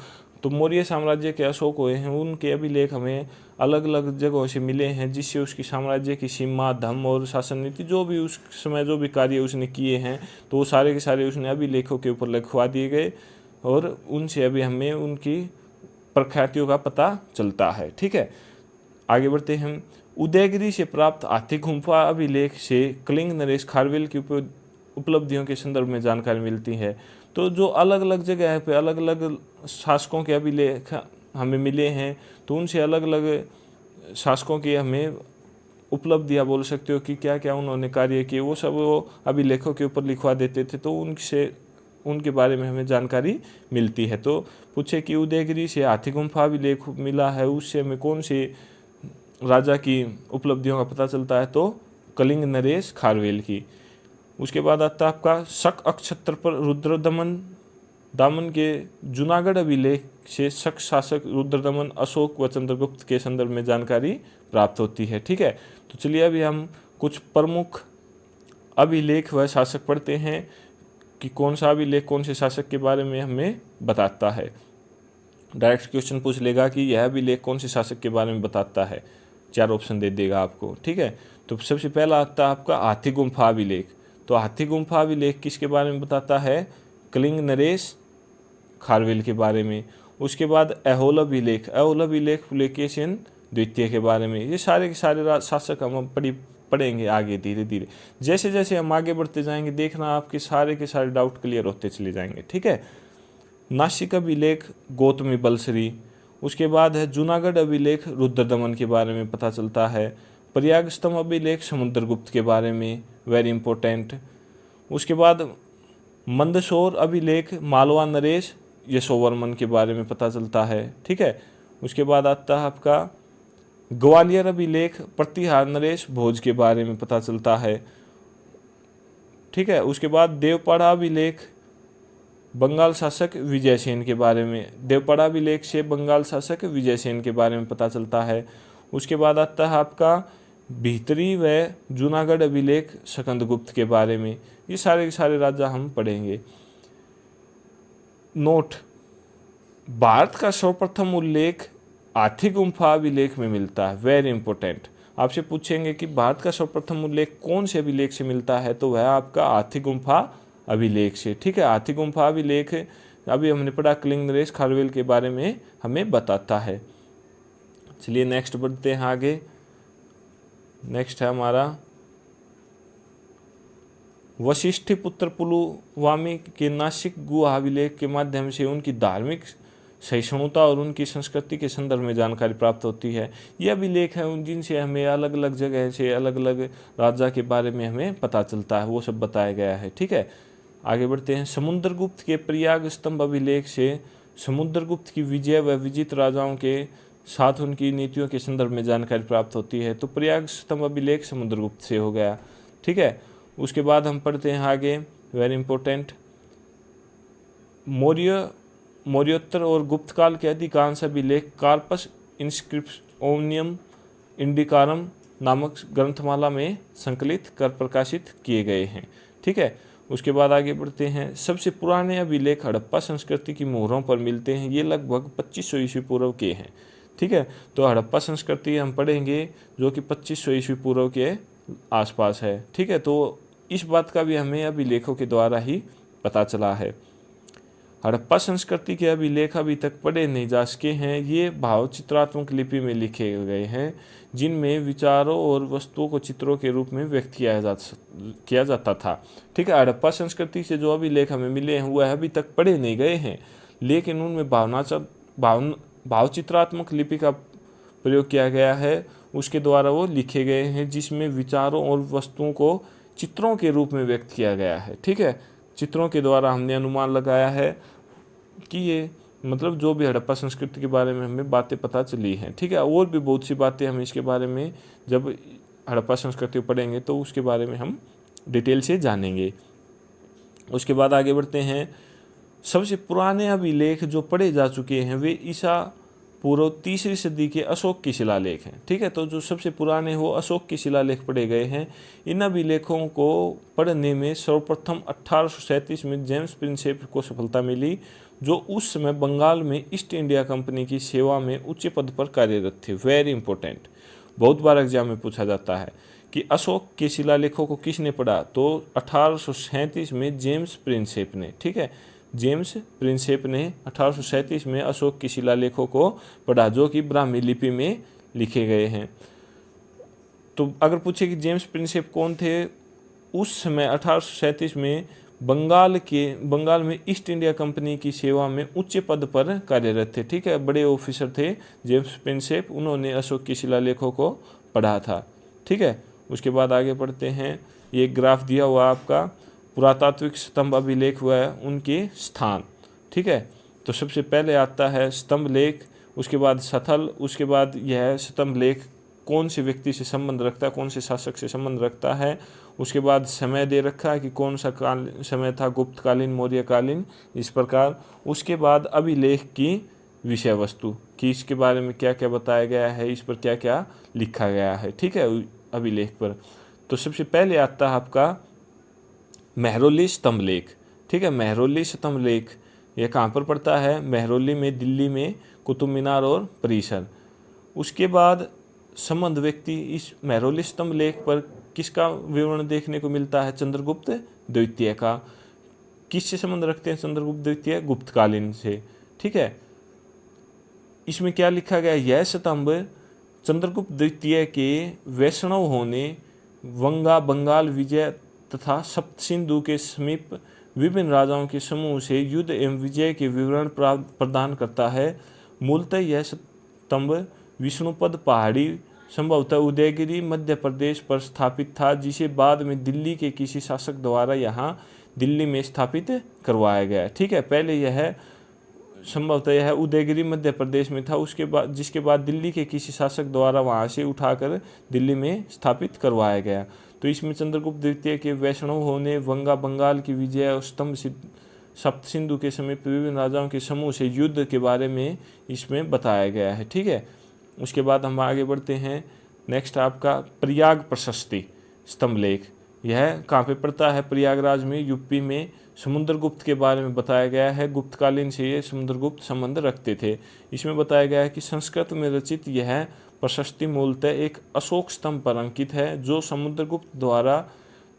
Speaker 1: मौर्य साम्राज्य के अशोक हुए हैं, उनके अभिलेख हमें अलग अलग जगहों से मिले हैं, जिससे उसकी साम्राज्य की सीमा, धर्म और शासन नीति, जो भी उस समय जो भी कार्य उसने किए हैं, तो वो सारे के सारे उसने अभिलेखों के ऊपर लिखवा दिए गए और उनसे अभी हमें उनकी प्रख्यातियों का पता चलता है। ठीक है, आगे बढ़ते हैं। उदयगिरी से प्राप्त हाथी गुम्फा अभिलेख से कलिंग नरेश खारवेल की उपलब्धियों के संदर्भ में जानकारी मिलती है। तो जो अलग अलग जगह पे अलग अलग शासकों के अभिलेख हमें मिले हैं, तो उनसे अलग अलग शासकों की हमें उपलब्धियां बोल सकते हो कि क्या क्या उन्होंने कार्य किए, वो सब वो अभिलेखों के ऊपर लिखवा देते थे, तो उनसे उनके बारे में हमें जानकारी मिलती है। तो पूछे कि उदयगिरी से हाथी गुम्फा अभिलेख मिला है, उससे हमें कौन से राजा की उपलब्धियों का पता चलता है? तो कलिंग नरेश खारवेल की। उसके बाद आता है आपका शक अक्षत्र पर रुद्रदमन दामन के जूनागढ़ अभिलेख से शक शासक रुद्रदमन अशोक व चंद्रगुप्त के संदर्भ में जानकारी प्राप्त होती है। ठीक है, तो चलिए अभी हम कुछ प्रमुख अभिलेख व शासक पढ़ते हैं कि कौन सा अभिलेख कौन से शासक के बारे में हमें बताता है। डायरेक्ट क्वेश्चन पूछ लेगा कि यह अभिलेख कौन से शासक के बारे में बताता है, 4 ऑप्शन दे देगा आपको। ठीक है, तो सबसे पहला आता है आपका हाथी गुम्फा अभिलेख। तो हाथी गुम्फा अभिलेख किसके बारे में बताता है? कलिंग नरेश खारवेल के बारे में। उसके बाद ऐहोल अभिलेख पुलकेशिन द्वितीय के बारे में। ये सारे के सारे शासक हम पढ़ेंगे आगे धीरे धीरे। जैसे जैसे हम आगे बढ़ते जाएंगे, देखना आपके सारे के सारे डाउट क्लियर होते चले जाएंगे। ठीक है, नासिक अभिलेख गौतमी बलसरी। उसके बाद है जूनागढ़ अभिलेख रुद्रदमन के बारे में पता चलता है। प्रयाग स्तंभ अभिलेख समुद्रगुप्त के बारे में, वेरी इंपॉर्टेंट। उसके बाद मंदसौर अभिलेख मालवा नरेश यशोवर्मन के बारे में पता चलता है। ठीक है, उसके बाद आता है आपका ग्वालियर अभिलेख प्रतिहार नरेश भोज के बारे में पता चलता है। ठीक है, उसके बाद देवपाड़ा अभिलेख बंगाल शासक विजयसेन के बारे में, देवपाड़ा अभिलेख से बंगाल शासक विजयसेन के बारे में पता चलता है। उसके बाद आता है आपका भीतरी व जूनागढ़ अभिलेख स्कंदगुप्त के बारे में। ये सारे के सारे राजा हम पढ़ेंगे। नोट, भारत का सर्वप्रथम उल्लेख हाथी गुम्फा अभिलेख में मिलता है, वेरी इंपॉर्टेंट। आपसे पूछेंगे कि भारत का सर्वप्रथम उल्लेख कौन से अभिलेख से मिलता है, तो वह आपका हाथी गुम्फा अभिलेख से। ठीक है, हाथी गुम्फा अभिलेख अभी हमने पढ़ा कलिंग नरेश खारवेल के बारे में हमें बताता है। चलिए नेक्स्ट बढ़ते हैं आगे। नेक्स्ट है हमारा वशिष्ठ पुत्र पुलुवामी के नासिक गुहा अभिलेख के माध्यम से उनकी धार्मिक सहिष्णुता और उनकी संस्कृति के संदर्भ में जानकारी प्राप्त होती है। यह अभिलेख है उन जिनसे हमें अलग अलग जगह से अलग अलग राजा के बारे में हमें पता चलता है, वो सब बताया गया है। ठीक है, आगे बढ़ते हैं। समुद्रगुप्त के प्रयाग स्तंभ अभिलेख से समुद्रगुप्त की विजय व विजित राजाओं के साथ उनकी नीतियों के संदर्भ में जानकारी प्राप्त होती है। तो प्रयाग स्तंभ अभिलेख समुद्रगुप्त से हो गया। ठीक है, उसके बाद हम पढ़ते हैं आगे, वेरी इंपॉर्टेंट, मौर्योत्तर और गुप्त काल के अधिकांश अभिलेख कार्पस इंस्क्रिप्शनियम इंडिकारम नामक ग्रंथमाला में संकलित कर प्रकाशित किए गए हैं। ठीक है, उसके बाद आगे बढ़ते हैं। सबसे पुराने अभिलेख हड़प्पा संस्कृति की मोहरों पर मिलते हैं। ये लगभग 2500 ईस्वी पूर्व के हैं। ठीक है, तो हड़प्पा संस्कृति हम पढ़ेंगे जो कि 2500 ईस्वी पूर्व के आसपास है। ठीक है, तो इस बात का भी हमें अभिलेखों के द्वारा ही पता चला है। हड़प्पा संस्कृति के अभिलेख अभी तक पढ़े नहीं जा सके हैं। ये भाव चित्रात्मक लिपि में लिखे गए हैं, जिनमें विचारों और वस्तुओं को चित्रों के रूप में व्यक्त किया जाता था। ठीक है, हड़प्पा संस्कृति से जो अभिलेख हमें मिले हैं वह अभी तक पढ़े नहीं गए हैं, लेकिन उनमें भाव चित्रात्मक लिपि का प्रयोग किया गया है, उसके द्वारा वो लिखे गए हैं, जिसमें विचारों और वस्तुओं को चित्रों के रूप में व्यक्त किया गया है। ठीक है, चित्रों के द्वारा हमने अनुमान लगाया है कि ये मतलब जो भी हड़प्पा संस्कृति के बारे में हमें बातें पता चली हैं। ठीक है, और भी बहुत सी बातें हम इसके बारे में जब हड़प्पा संस्कृति पढ़ेंगे तो उसके बारे में हम डिटेल से जानेंगे। उसके बाद आगे बढ़ते हैं। सबसे पुराने अभिलेख जो पढ़े जा चुके हैं वे ईसा पूर्व 3री सदी के अशोक के शिलालेख हैं। ठीक है, तो जो सबसे पुराने हो अशोक के शिलालेख पढ़े गए हैं। इन अभिलेखों को पढ़ने में सर्वप्रथम 1837 में जेम्स प्रिंसेप को सफलता मिली, जो उस समय बंगाल में ईस्ट इंडिया कंपनी की सेवा में उच्च पद पर कार्यरत थे। वेरी इंपॉर्टेंट, बहुत बार एग्जाम में पूछा जाता है कि अशोक के शिलालेखों को किसने पढ़ा, तो 1837 में जेम्स प्रिंसेप ने। ठीक है, जेम्स प्रिंसेप ने 1837 में अशोक के शिलालेखों को पढ़ा, जो कि ब्राह्मी लिपि में लिखे गए हैं। तो अगर पूछे कि जेम्स प्रिंसेप कौन थे, उस समय 1837 में बंगाल में ईस्ट इंडिया कंपनी की सेवा में उच्च पद पर कार्यरत थे। ठीक है, बड़े ऑफिसर थे जेम्स प्रिंसेप, उन्होंने अशोक के शिलालेखों को पढ़ा था। ठीक है, उसके बाद आगे पढ़ते हैं। ये ग्राफ दिया हुआ आपका पुरातात्विक स्तंभ अभिलेख व उनके स्थान। ठीक है, तो सबसे पहले आता है स्तंभ लेख, उसके बाद स्थल, उसके बाद यह स्तंभ लेख कौन से व्यक्ति से संबंध रखता है, कौन से शासक से संबंध रखता है। उसके बाद समय दे रखा है कि कौन सा समय था, गुप्तकालीन, मौर्यकालीन, इस प्रकार। उसके बाद अभिलेख की विषय वस्तु कि इसके बारे में क्या क्या बताया गया है, इस पर क्या क्या लिखा गया है। ठीक है, अभिलेख पर। तो सबसे पहले आता है आपका मेहरौली स्तंभ लेख। ठीक है, मेहरौली स्तंभ लेख यह कहाँ पर पड़ता है, मेहरौली में, दिल्ली में, कुतुब मीनार और परिसर। उसके बाद संबंध व्यक्ति इस मेहरौली स्तंभ लेख पर किसका विवरण देखने को मिलता है, चंद्रगुप्त द्वितीय का। किससे संबंध रखते हैं चंद्रगुप्त द्वितीय, गुप्तकालीन से। ठीक है, इसमें क्या लिखा गया, यह स्तंभ चंद्रगुप्त द्वितीय के वैष्णव होने, बंगाल विजय तथा सप्त सिंधु के समीप विभिन्न राजाओं के समूह से युद्ध एवं विजय के विवरण प्रदान करता है। मूलतः यह स्तंभ विष्णुपद पहाड़ी, संभवतः उदयगिरी, मध्य प्रदेश पर स्थापित था, जिसे बाद में दिल्ली के किसी शासक द्वारा यहाँ दिल्ली में स्थापित करवाया गया। ठीक है, पहले यह संभवतः यह उदयगिरी मध्य प्रदेश में था, उसके बाद जिसके बाद दिल्ली के किसी शासक द्वारा वहाँ से उठाकर दिल्ली में स्थापित करवाया गया। तो इसमें चंद्रगुप्त द्वितीय के वैष्णव होने, बंगाल की विजय और स्तंभ सप्त सिंधु के समीप विभिन्न राजाओं के समूह से युद्ध के बारे में इसमें बताया गया है। ठीक है, उसके बाद हम आगे बढ़ते हैं। नेक्स्ट आपका प्रयाग प्रशस्ति स्तंभ लेख, यह कहाँ पे पड़ता है, प्रयागराज में, यूपी में। समुद्रगुप्त के बारे में बताया गया है, गुप्तकालीन से ये समुद्रगुप्त संबंध रखते थे। इसमें बताया गया है कि संस्कृत में रचित यह प्रशस्ति मूलतः एक अशोक स्तंभ पर अंकित है, जो समुद्रगुप्त द्वारा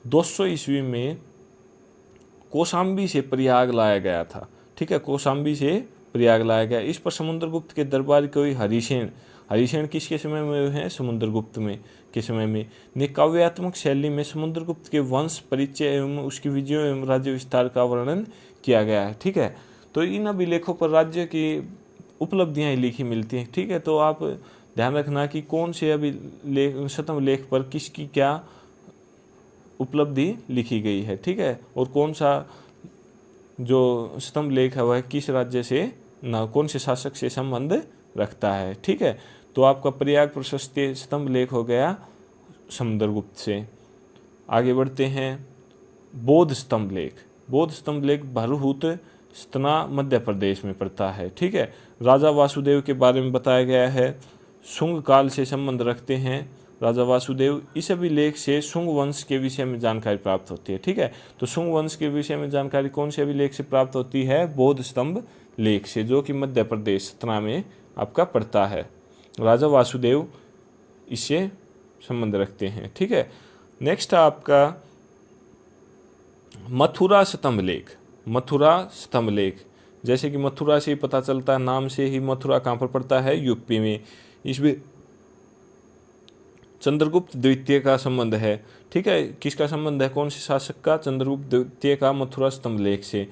Speaker 1: 200 ईस्वी में कौशाम्बी से प्रयाग लाया गया था। ठीक है, कौशाम्बी से प्रयाग लाया गया। इस पर समुद्रगुप्त के दरबारी कवि हरिसेन किसके समय में हैं, समुद्रगुप्त में के समय में ने काव्यात्मक शैली में समुद्रगुप्त के वंश परिचय एवं उसकी विजयों एवं राज्य विस्तार का वर्णन किया गया है। ठीक है, तो इन अभिलेखों पर राज्य की उपलब्धियां लिखी मिलती हैं। ठीक है, तो आप ध्यान रखना कि कौन से स्तंभ लेख पर किसकी क्या उपलब्धि लिखी गई है। ठीक है, और कौन सा जो स्तंभ लेख है वह किस राज्य से कौन से शासक से संबंध रखता है। ठीक है, तो आपका प्रयाग प्रशस्ति स्तंभ लेख हो गया समुद्रगुप्त से। आगे बढ़ते हैं। बौद्ध स्तंभ लेख भरहुत स्तना मध्य प्रदेश में पड़ता है। ठीक है, राजा वासुदेव के बारे में बताया गया है, शुंग काल से संबंध रखते हैं राजा वासुदेव। इस अभिलेख से शुंग वंश के विषय में जानकारी प्राप्त होती है। ठीक है, तो शुंग वंश के विषय में जानकारी कौन से अभिलेख से प्राप्त होती है, बौद्ध स्तंभ लेख से, जो कि मध्य प्रदेश सतना में आपका पड़ता है। राजा वासुदेव इससे संबंध रखते हैं। ठीक है, नेक्स्ट आपका मथुरा स्तंभ लेख। मथुरा स्तंभ लेख, जैसे कि मथुरा से पता चलता है, नाम से ही मथुरा कहाँ पर पड़ता है, यूपी में। इसमें चंद्रगुप्त द्वितीय का संबंध है। ठीक है, किसका संबंध है, कौन से शासक का, चंद्रगुप्त द्वितीय का मथुरा स्तंभ लेख से।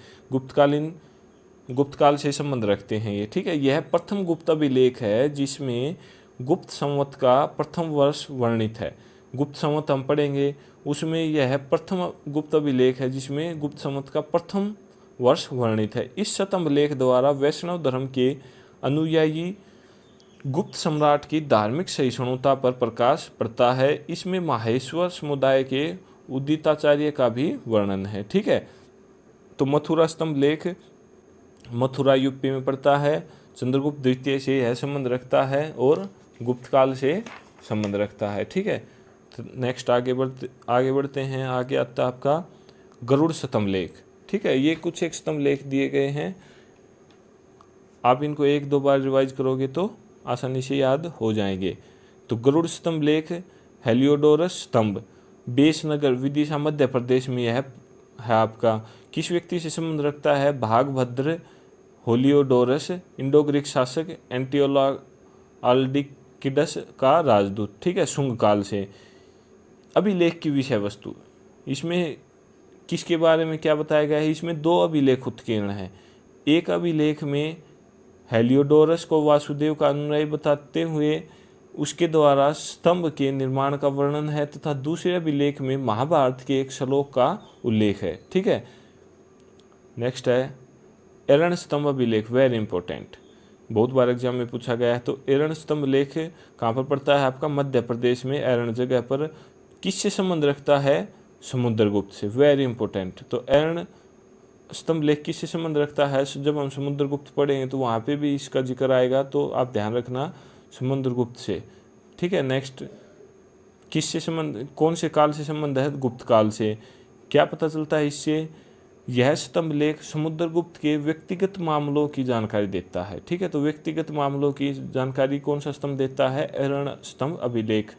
Speaker 1: गुप्त काल से संबंध रखते हैं ये। ठीक है, यह प्रथम गुप्त अभिलेख है जिसमें गुप्त संवत का प्रथम वर्ष वर्णित है। गुप्त संवत हम पढ़ेंगे, उसमें यह प्रथम गुप्त अभिलेख है जिसमें गुप्त संवत का प्रथम वर्ष वर्णित है। इस स्तंभ लेख द्वारा वैष्णव धर्म के अनुयायी गुप्त सम्राट की धार्मिक सहिष्णुता पर प्रकाश पड़ता है। इसमें माहेश्वर समुदाय के उदिताचार्य का भी वर्णन है। ठीक है, तो मथुरा स्तंभ लेख मथुरा यूपी में पड़ता है, चंद्रगुप्त द्वितीय से यह संबंध रखता है और गुप्त काल से संबंध रखता है। ठीक है, तो नेक्स्ट आगे बढ़ते हैं। आगे आता है आपका गरुड़ स्तंभ लेख। ठीक है, ये कुछ एक स्तंभ लेख दिए गए हैं, आप इनको एक दो बार रिवाइज करोगे तो आसानी से याद हो जाएंगे। तो गरुड़ स्तंभ लेख हेलियोडोरस स्तंभ बेसनगर विदिशा मध्य प्रदेश में यह है आपका। किस व्यक्ति से संबंध रखता है, भागभद्र होलियोडोरस, इंडो ग्रीक शासक एंटियोलाल्डिकिडस का राजदूत। ठीक है, शुंग काल से। अभिलेख की विषय वस्तु, इसमें किसके बारे में क्या बताया गया है, इसमें दो अभिलेख उत्कीर्ण है। एक अभिलेख में हेलियोडोरस को वासुदेव का अनुयायी बताते हुए उसके द्वारा स्तंभ के निर्माण का वर्णन है, तथा दूसरे अभिलेख में महाभारत के एक श्लोक का उल्लेख है। ठीक है, नेक्स्ट है एरण स्तंभ अभिलेख, वेरी इंपॉर्टेंट, बहुत बार एग्जाम में पूछा गया है। तो एरण स्तंभ लेख कहाँ पर पड़ता है आपका, मध्य प्रदेश में एरण जगह पर। किससे संबंध रखता है, समुद्रगुप्त से, वेरी इंपॉर्टेंट। तो एरण स्तंभ लेख किससे संबंध रखता है, जब हम समुद्रगुप्त पढ़ेंगे तो वहाँ पे भी इसका जिक्र आएगा, तो आप ध्यान रखना समुद्रगुप्त से। ठीक है, नेक्स्ट किससे संबंध, कौन से काल से संबंध है, गुप्त काल से। क्या पता चलता है इससे, यह स्तंभ लेख समुद्रगुप्त के व्यक्तिगत मामलों की जानकारी देता है। ठीक है, तो व्यक्तिगत मामलों की जानकारी कौन सा स्तंभ देता है, एरण स्तंभ अभिलेख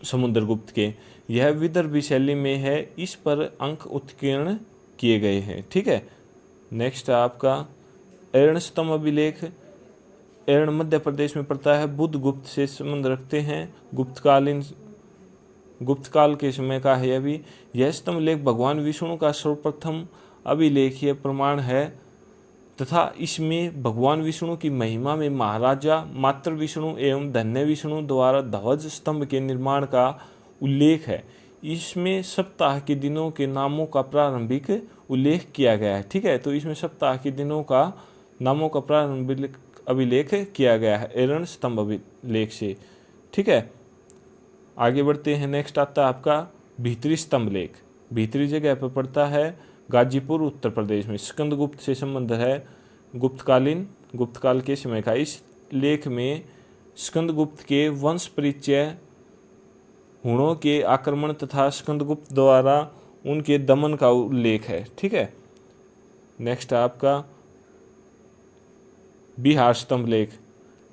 Speaker 1: समुद्रगुप्त के। यह विदर्भी शैली में है, इस पर अंक उत्कीर्ण किए गए हैं। ठीक है, नेक्स्ट आपका एरण स्तंभ अभिलेख, एरण मध्य प्रदेश में पड़ता है, बुद्ध गुप्त से संबंध रखते हैं, गुप्त काल के समय का है। अभी यह स्तंभ लेख भगवान विष्णु का सर्वप्रथम अभिलेखीय प्रमाण है, तथा इसमें भगवान विष्णु की महिमा में महाराजा मातृ विष्णु एवं धन्य विष्णु द्वारा ध्वज स्तंभ के निर्माण का उल्लेख है। इसमें सप्ताह के दिनों के नामों का प्रारंभिक उल्लेख किया गया है। ठीक है, तो इसमें सप्ताह के दिनों का नामों का प्रारंभिक अभिलेख किया गया है एरण स्तंभ अभिलेख से। ठीक है, आगे बढ़ते हैं। नेक्स्ट आता है आपका भीतरी स्तंभ लेख, भीतरी जगह पर पड़ता है, गाजीपुर उत्तर प्रदेश में। स्कंदगुप्त से संबंध है, गुप्त काल के समय का। इस लेख में स्कंदगुप्त के वंश परिचय, हुणों के आक्रमण तथा स्कंदगुप्त द्वारा उनके दमन का उल्लेख है। ठीक है, नेक्स्ट आपका बिहार स्तंभ लेख,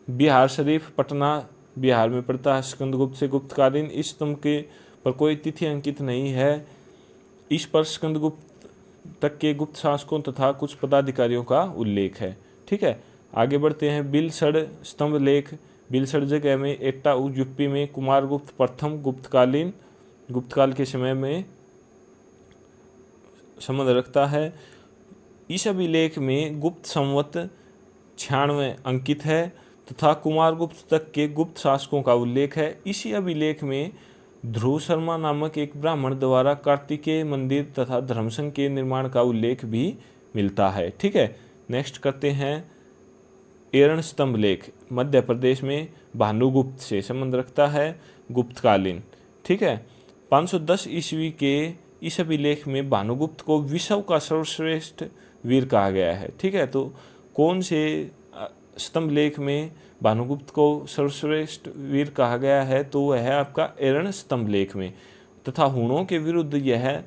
Speaker 1: बिहार शरीफ पटना बिहार में पड़ता है, स्कंदगुप्त से गुप्तकालीन। इस स्तंभ के पर कोई तिथि अंकित नहीं है। इस पर स्कंदगुप्त तक के गुप्त शासकों तथा कुछ पदाधिकारियों का उल्लेख है। ठीक है, आगे बढ़ते हैं। बिलसड़ स्तंभ लेख, बिलसड़ जगह में एट्टा यूपी में कुमारगुप्त प्रथम गुप्त काल के समय में संबंध रखता है। इस अभिलेख में गुप्त संवत 96 अंकित है तथा कुमारगुप्त तक के गुप्त शासकों का उल्लेख है। इसी अभिलेख में ध्रुव शर्मा नामक एक ब्राह्मण द्वारा कार्तिकेय मंदिर तथा धर्मसंघ के निर्माण का उल्लेख भी मिलता है। ठीक है, नेक्स्ट करते हैं एरण स्तंभ लेख, मध्य प्रदेश में भानुगुप्त से संबंध रखता है, गुप्तकालीन। ठीक है, 510 ईस्वी के इस अभिलेख में भानुगुप्त को विश्व का सर्वश्रेष्ठ वीर कहा गया है। ठीक है, तो कौन से स्तंभ लेख में भानुगुप्त को सर्वश्रेष्ठ वीर कहा गया है, तो वह है आपका एरण स्तंभ लेख में। तथा हुणों के विरुद्ध यह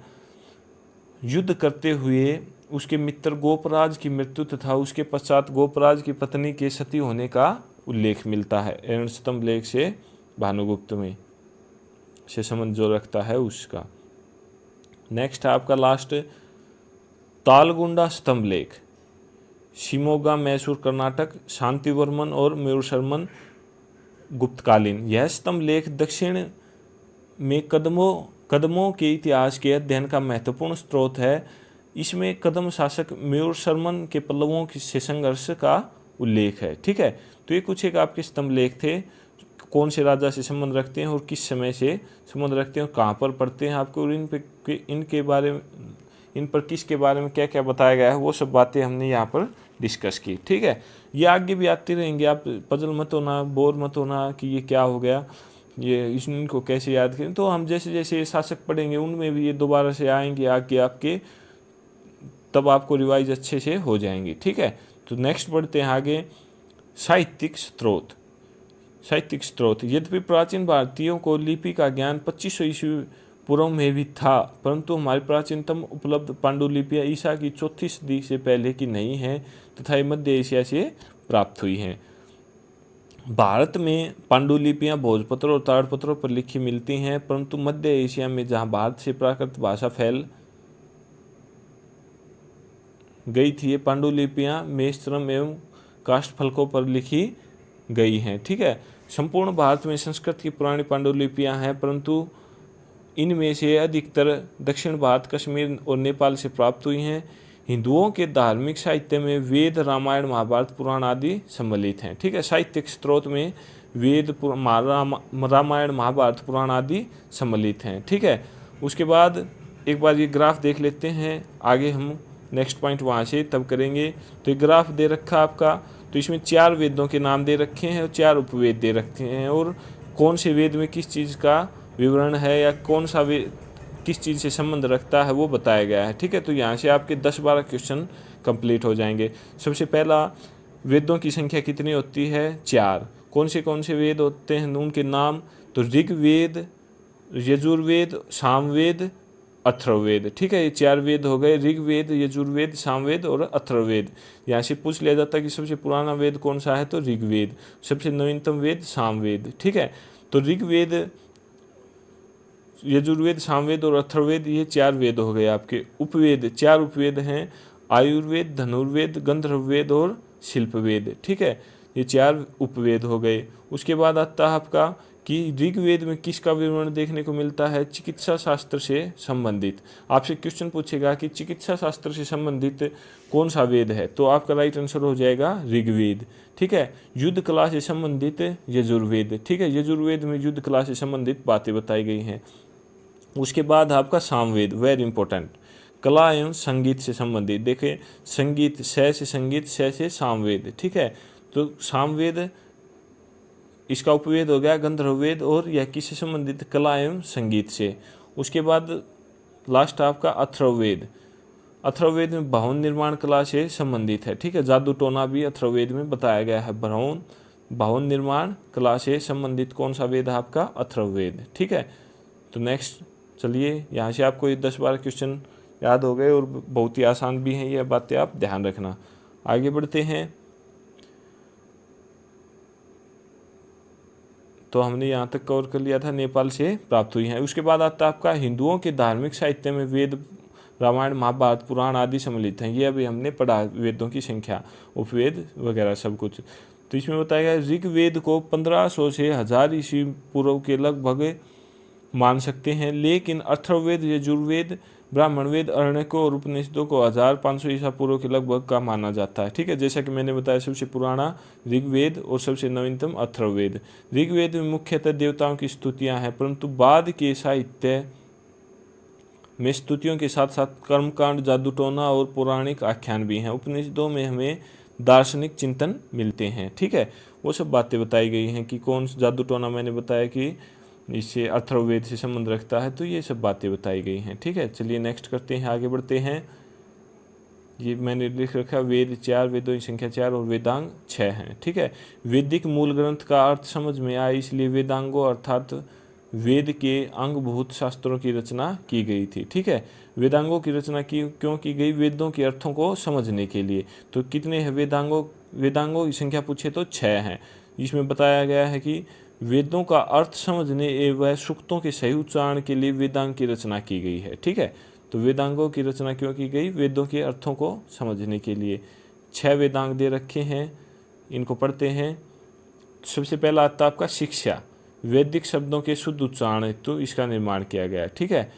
Speaker 1: युद्ध करते हुए उसके मित्र गोपराज की मृत्यु तथा उसके पश्चात गोपराज की पत्नी के सती होने का उल्लेख मिलता है एरण स्तंभ लेख से भानुगुप्त में। से संबंध जो रखता है उसका। नेक्स्ट है आपका लास्ट, तालगुंडा स्तंभ लेख, शिमोगा मैसूर कर्नाटक, शांतिवर्मन और मयूरशर्मन गुप्तकालीन। यह स्तंभ लेख दक्षिण में कदमों के इतिहास के अध्ययन का महत्वपूर्ण स्रोत है। इसमें कदम शासक मयूरशर्मन के पल्लवों से संघर्ष का उल्लेख है। ठीक है, तो ये कुछ एक आपके स्तंभ लेख थे, कौन से राजा से संबंध रखते हैं और किस समय से संबंध रखते हैं और कहाँ पर पढ़ते हैं आपको, और इनके बारे में, इन पर किसके बारे में क्या क्या बताया गया है, वो सब बातें हमने यहाँ पर डिस्कस की। ठीक है, ये आगे भी आती रहेंगी, आप पजल मत होना, बोर मत होना कि ये क्या हो गया, ये इनको कैसे याद करें। तो हम जैसे जैसे शासक पढ़ेंगे उनमें भी ये दोबारा से आएंगे आगे आपके, तब आपको रिवाइज अच्छे से हो जाएंगी। ठीक है, तो नेक्स्ट बढ़ते हैं आगे, साहित्यिक स्रोत। साहित्यिक स्रोत, यद्यपि प्राचीन भारतीयों को लिपि का ज्ञान 2500 ईस्वी पूर्व में भी था, परंतु हमारी प्राचीनतम उपलब्ध पांडुलिपियाँ ईसा की 4वीं सदी से पहले की नहीं है तथा मध्य एशिया से प्राप्त हुई हैं। भारत में पांडुलिपियाँ भोजपत्र और ताड़पत्रों पर लिखी मिलती हैं, परंतु मध्य एशिया में जहाँ भारत से प्राकृत भाषा फैल गई थी, ये पांडुलिपियाँ मेषश्रम एवं काष्ठफलकों पर लिखी गई हैं। ठीक है, संपूर्ण भारत में संस्कृत की पुरानी पांडुलिपियाँ हैं, परंतु इनमें से अधिकतर दक्षिण भारत, कश्मीर और नेपाल से प्राप्त हुई हैं। हिंदुओं के धार्मिक साहित्य में वेद, रामायण, महाभारत, पुराण आदि सम्मिलित हैं। ठीक है, साहित्यिक स्रोत में वेद, रामायण, महाभारत, पुराण आदि सम्मिलित हैं। ठीक है, उसके बाद एक बार ये ग्राफ देख लेते हैं, आगे हम नेक्स्ट पॉइंट वहाँ से तब करेंगे। तो ये ग्राफ दे रखा आपका, तो इसमें 4 वेदों के नाम दे रखे हैं और 4 उपवेद दे रखे हैं, और कौन से वेद में किस चीज़ का विवरण है या कौन सा वेद किस चीज़ से संबंध रखता है वो बताया गया है। ठीक है, तो यहाँ से आपके 10-12 क्वेश्चन कंप्लीट हो जाएंगे। सबसे पहला, वेदों की संख्या कितनी होती है? 4। कौन से वेद होते हैं उनके नाम? तो ऋग्वेद, यजुर्वेद, सामवेद, अथर्ववेद। ठीक है, ये 4 वेद हो गए, ऋग्वेद, यजुर्वेद, सामवेद और अथर्ववेद। यहाँ से पूछ लिया जाता है कि सबसे पुराना वेद कौन सा है, तो ऋग्वेद। सबसे नवीनतम वेद सामवेद। ठीक है, तो ऋग्वेद, यजुर्वेद, सामवेद और अथर्ववेद, ये 4 वेद हो गए आपके। उपवेद 4 उपवेद हैं, आयुर्वेद, धनुर्वेद, गंधर्ववेद और शिल्पवेद। ठीक है, ये 4 उपवेद हो गए। उसके बाद आता है आपका कि ऋग्वेद में किसका विवरण देखने को मिलता है? चिकित्सा शास्त्र से संबंधित। आपसे क्वेश्चन पूछेगा कि चिकित्सा शास्त्र से संबंधित कौन सा वेद है, तो आपका राइट आंसर हो जाएगा ऋग्वेद। ठीक है, युद्ध कला से संबंधित यजुर्वेद। ठीक है, यजुर्वेद में युद्ध कला से संबंधित बातें बताई गई हैं। उसके बाद आपका सामवेद, वेरी इंपॉर्टेंट, कला एवं संगीत से संबंधित। देखें, संगीत, स से संगीत, स से सामवेद। ठीक है, तो सामवेद इसका उपवेद हो गया गंधर्ववेद, और यह किससे संबंधित? कला एवं संगीत से। उसके बाद लास्ट आपका अथर्ववेद। अथर्ववेद में भवन निर्माण कला से संबंधित है। ठीक है, जादू टोना भी अथर्ववेद में बताया गया है। भवन निर्माण कला से संबंधित कौन सा वेद है आपका? अथर्ववेद। ठीक है, तो नेक्स्ट चलिए, यहाँ से आपको ये 10-12 क्वेश्चन याद हो गए और बहुत ही आसान भी हैं, ये बातें आप ध्यान रखना। आगे बढ़ते हैं, तो हमने यहाँ तक कवर कर लिया था, नेपाल से प्राप्त हुई हैं। उसके बाद आता है आपका हिंदुओं के धार्मिक साहित्य में वेद, रामायण, महाभारत, पुराण आदि सम्मिलित हैं। ये अभी हमने पढ़ा, वेदों की संख्या, उपवेद वगैरह सब कुछ। तो इसमें बताया गया ऋग्वेद को 1500 से 1000 ईस्वी पूर्व के लगभग मान सकते हैं, लेकिन अथर्ववेद, यजुर्वेद, ब्राह्मण वेद, अरण्यकों और उपनिषदों को 1500 ईसा पूर्व के लगभग का माना जाता है। ठीक है, जैसा कि मैंने बताया, सबसे पुराना ऋग्वेद और सबसे नवीनतम अथर्ववेद। ऋग्वेद में मुख्यतः देवताओं की स्तुतियां हैं, परंतु बाद के साहित्य में स्तुतियों के साथ साथ कर्मकांड, जादूटोना और पौराणिक आख्यान भी हैं। उपनिषदों में हमें दार्शनिक चिंतन मिलते हैं। ठीक है, वो सब बातें बताई गई हैं कि कौन जादूटोना मैंने बताया कि इससे अथर्ववेद से संबंध रखता है, तो ये सब बातें बताई गई हैं। ठीक है, चलिए नेक्स्ट करते हैं, आगे बढ़ते हैं। ये मैंने लिख रखा, वेद 4, वेदों की संख्या 4 और वेदांग 6 हैं। ठीक है, वैदिक मूल ग्रंथ का अर्थ समझ में आए, इसलिए वेदांगों अर्थात वेद के अंगभूत शास्त्रों की रचना की गई थी। ठीक है, वेदांगों की रचना क्यों की गई? वेदों के अर्थों को समझने के लिए। तो कितने हैं वेदांगों की संख्या पूछे तो 6 हैं। इसमें बताया गया है कि वेदों का अर्थ समझने एवं सूक्तों के सही उच्चारण के लिए वेदांग की रचना की गई है। ठीक है, तो वेदांगों की रचना क्यों की गई? वेदों के अर्थों को समझने के लिए। 6 वेदांग दे रखे हैं, इनको पढ़ते हैं। सबसे पहला आता है आपका शिक्षा। वैदिक शब्दों के शुद्ध उच्चारण हेतु इसका निर्माण किया गया। ठीक है,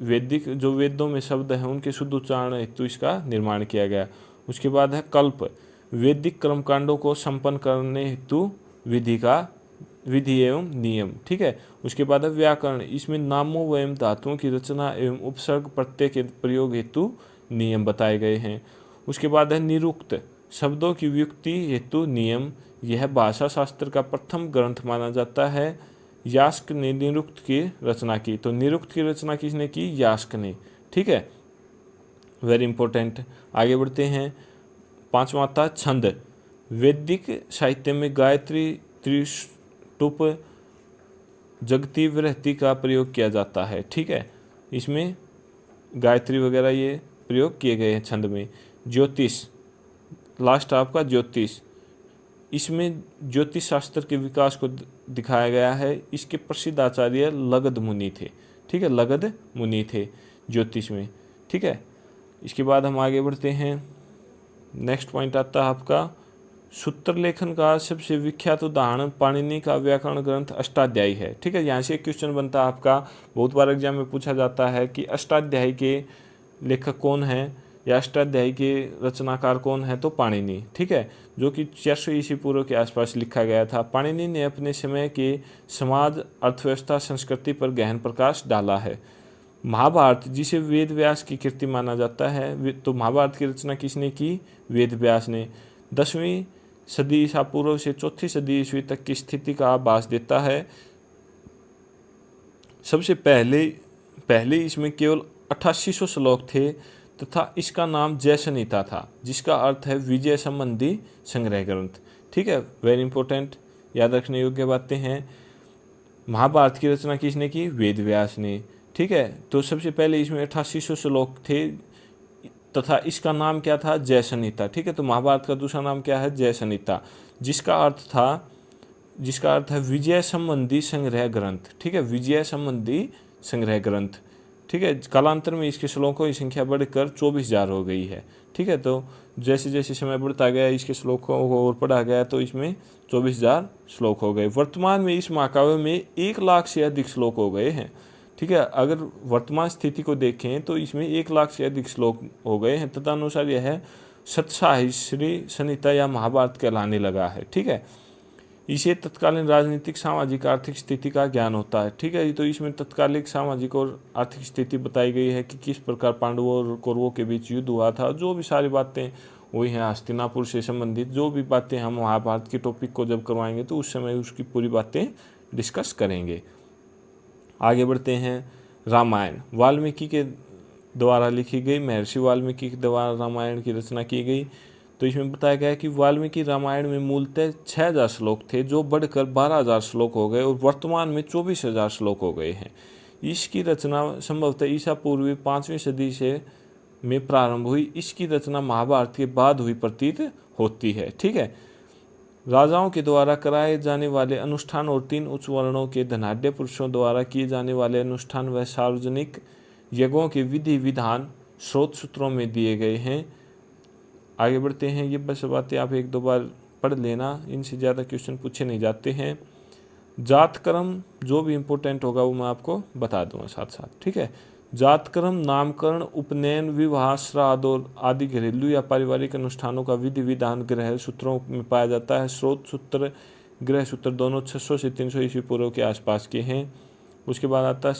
Speaker 1: वैदिक जो वेदों में शब्द हैं उनके शुद्ध उच्चारण हेतु इसका निर्माण किया गया। उसके बाद है कल्प। वैदिक कर्मकांडों को संपन्न करने हेतु विधि एवं नियम। ठीक है, उसके बाद है व्याकरण। इसमें नामों एवं धातुओं की रचना एवं उपसर्ग प्रत्यय के प्रयोग हेतु नियम बताए गए हैं। उसके बाद है निरुक्त। शब्दों की व्युक्ति हेतु नियम। यह भाषा शास्त्र का प्रथम ग्रंथ माना जाता है। यास्क ने निरुक्त की रचना की। तो निरुक्त की रचना किसने की? यास्क ने। ठीक है, वेरी इंपॉर्टेंट। आगे बढ़ते हैं। 5वां आता है छंद। वैदिक साहित्य में गायत्री, त्रिष्टुप, जगती, वृहति का प्रयोग किया जाता है। ठीक है, इसमें गायत्री वगैरह ये प्रयोग किए गए हैं छंद में। ज्योतिष, लास्ट आपका ज्योतिष। इसमें ज्योतिष शास्त्र के विकास को दिखाया गया है। इसके प्रसिद्ध आचार्य लगध मुनि थे। ठीक है, लगध मुनि थे ज्योतिष में। ठीक है, इसके बाद हम आगे बढ़ते हैं। नेक्स्ट पॉइंट आता है आपका सूत्र लेखन का सबसे विख्यात उदाहरण पाणिनि का व्याकरण ग्रंथ अष्टाध्यायी है। ठीक है, यहाँ से एक क्वेश्चन बनता है आपका, बहुत बार एग्जाम में पूछा जाता है कि अष्टाध्यायी के लेखक कौन है या अष्टाध्यायी के रचनाकार कौन है? तो पाणिनि। ठीक है, जो कि 400 ईस्वी पूर्व के आसपास लिखा गया था। पाणिनि ने अपने समय के समाज, अर्थव्यवस्था, संस्कृति पर गहन प्रकाश डाला है। महाभारत, जिसे वेद व्यास की कृति माना जाता है, तो महाभारत की रचना किसने की? वेद व्यास ने। 10वीं सदी ईसा पूर्व से 4वीं सदी ईस्वी तक की स्थिति का आभास देता है। सबसे पहले इसमें केवल 8800 श्लोक थे तथा इसका नाम जय संहिता था, जिसका अर्थ है विजय संबंधी संग्रह ग्रंथ। ठीक है, वेरी इंपॉर्टेंट, याद रखने योग्य बातें हैं। महाभारत की रचना किसने की? वेद व्यास ने। ठीक है, तो सबसे पहले इसमें 8800 श्लोक थे तथा इसका नाम क्या था? जय संहिता। ठीक है, तो महाभारत का दूसरा नाम क्या है? जय संहिता, जिसका अर्थ है विजय संबंधी संग्रह ग्रंथ। ठीक है, विजय संबंधी संग्रह ग्रंथ। ठीक है, कालांतर में इसके श्लोकों की संख्या बढ़कर 24,000 हो गई है। ठीक है, तो जैसे जैसे समय बढ़ता गया इसके श्लोकों को और पढ़ा गया तो इसमें 24,000 श्लोक हो गए। वर्तमान में इस महाकाव्य में 1 लाख से अधिक श्लोक हो गए हैं। ठीक है, अगर वर्तमान स्थिति को देखें तो इसमें 1 लाख से अधिक श्लोक हो गए हैं। तदनुसार यह सतसाहिश्री संहिता या महाभारत कहलाने लगा है। ठीक है, इसे तत्कालीन राजनीतिक, सामाजिक, आर्थिक स्थिति का ज्ञान होता है। ठीक है, तो इसमें तत्कालिक सामाजिक और आर्थिक स्थिति बताई गई है कि किस प्रकार पांडवों और कौरवों के बीच युद्ध हुआ था। जो भी सारी बातें वही हैं, हस्तिनापुर से संबंधित जो भी बातें हम महाभारत के टॉपिक को जब करवाएंगे तो उस समय उसकी पूरी बातें डिस्कस करेंगे। आगे बढ़ते हैं। रामायण वाल्मीकि के द्वारा लिखी गई। महर्षि वाल्मीकि के द्वारा रामायण की रचना की गई। तो इसमें बताया गया कि वाल्मीकि रामायण में मूलतः 6000 श्लोक थे, जो बढ़कर 12,000 श्लोक हो गए और वर्तमान में 24,000 श्लोक हो गए हैं। इसकी रचना संभवतः ईसा पूर्व 5वीं सदी से में प्रारंभ हुई। इसकी रचना महाभारत के बाद हुई प्रतीत होती है। ठीक है, राजाओं के द्वारा कराए जाने वाले अनुष्ठान और 3 उच्च वर्णों के धनाढ्य पुरुषों द्वारा किए जाने वाले अनुष्ठान व सार्वजनिक यज्ञों के विधि विधान स्रोत सूत्रों में दिए गए हैं। आगे बढ़ते हैं। ये बस बातें आप 1-2 बार पढ़ लेना, इनसे ज़्यादा क्वेश्चन पूछे नहीं जाते हैं। जात कर्म जो भी इम्पोर्टेंट होगा वो मैं आपको बता दूंगा साथ साथ। ठीक है, जात कर्म, नामकरण, उपनयन, विवाह, श्राद्ध और आदि घरेलू या पारिवारिक अनुष्ठानों का विधि विधान ग्रह सूत्रों में पाया जाता है। स्रोत सूत्र, ग्रह सूत्र दोनों 600 से 300 ईस्वी पूर्व के आसपास के हैं। उसके बाद आता है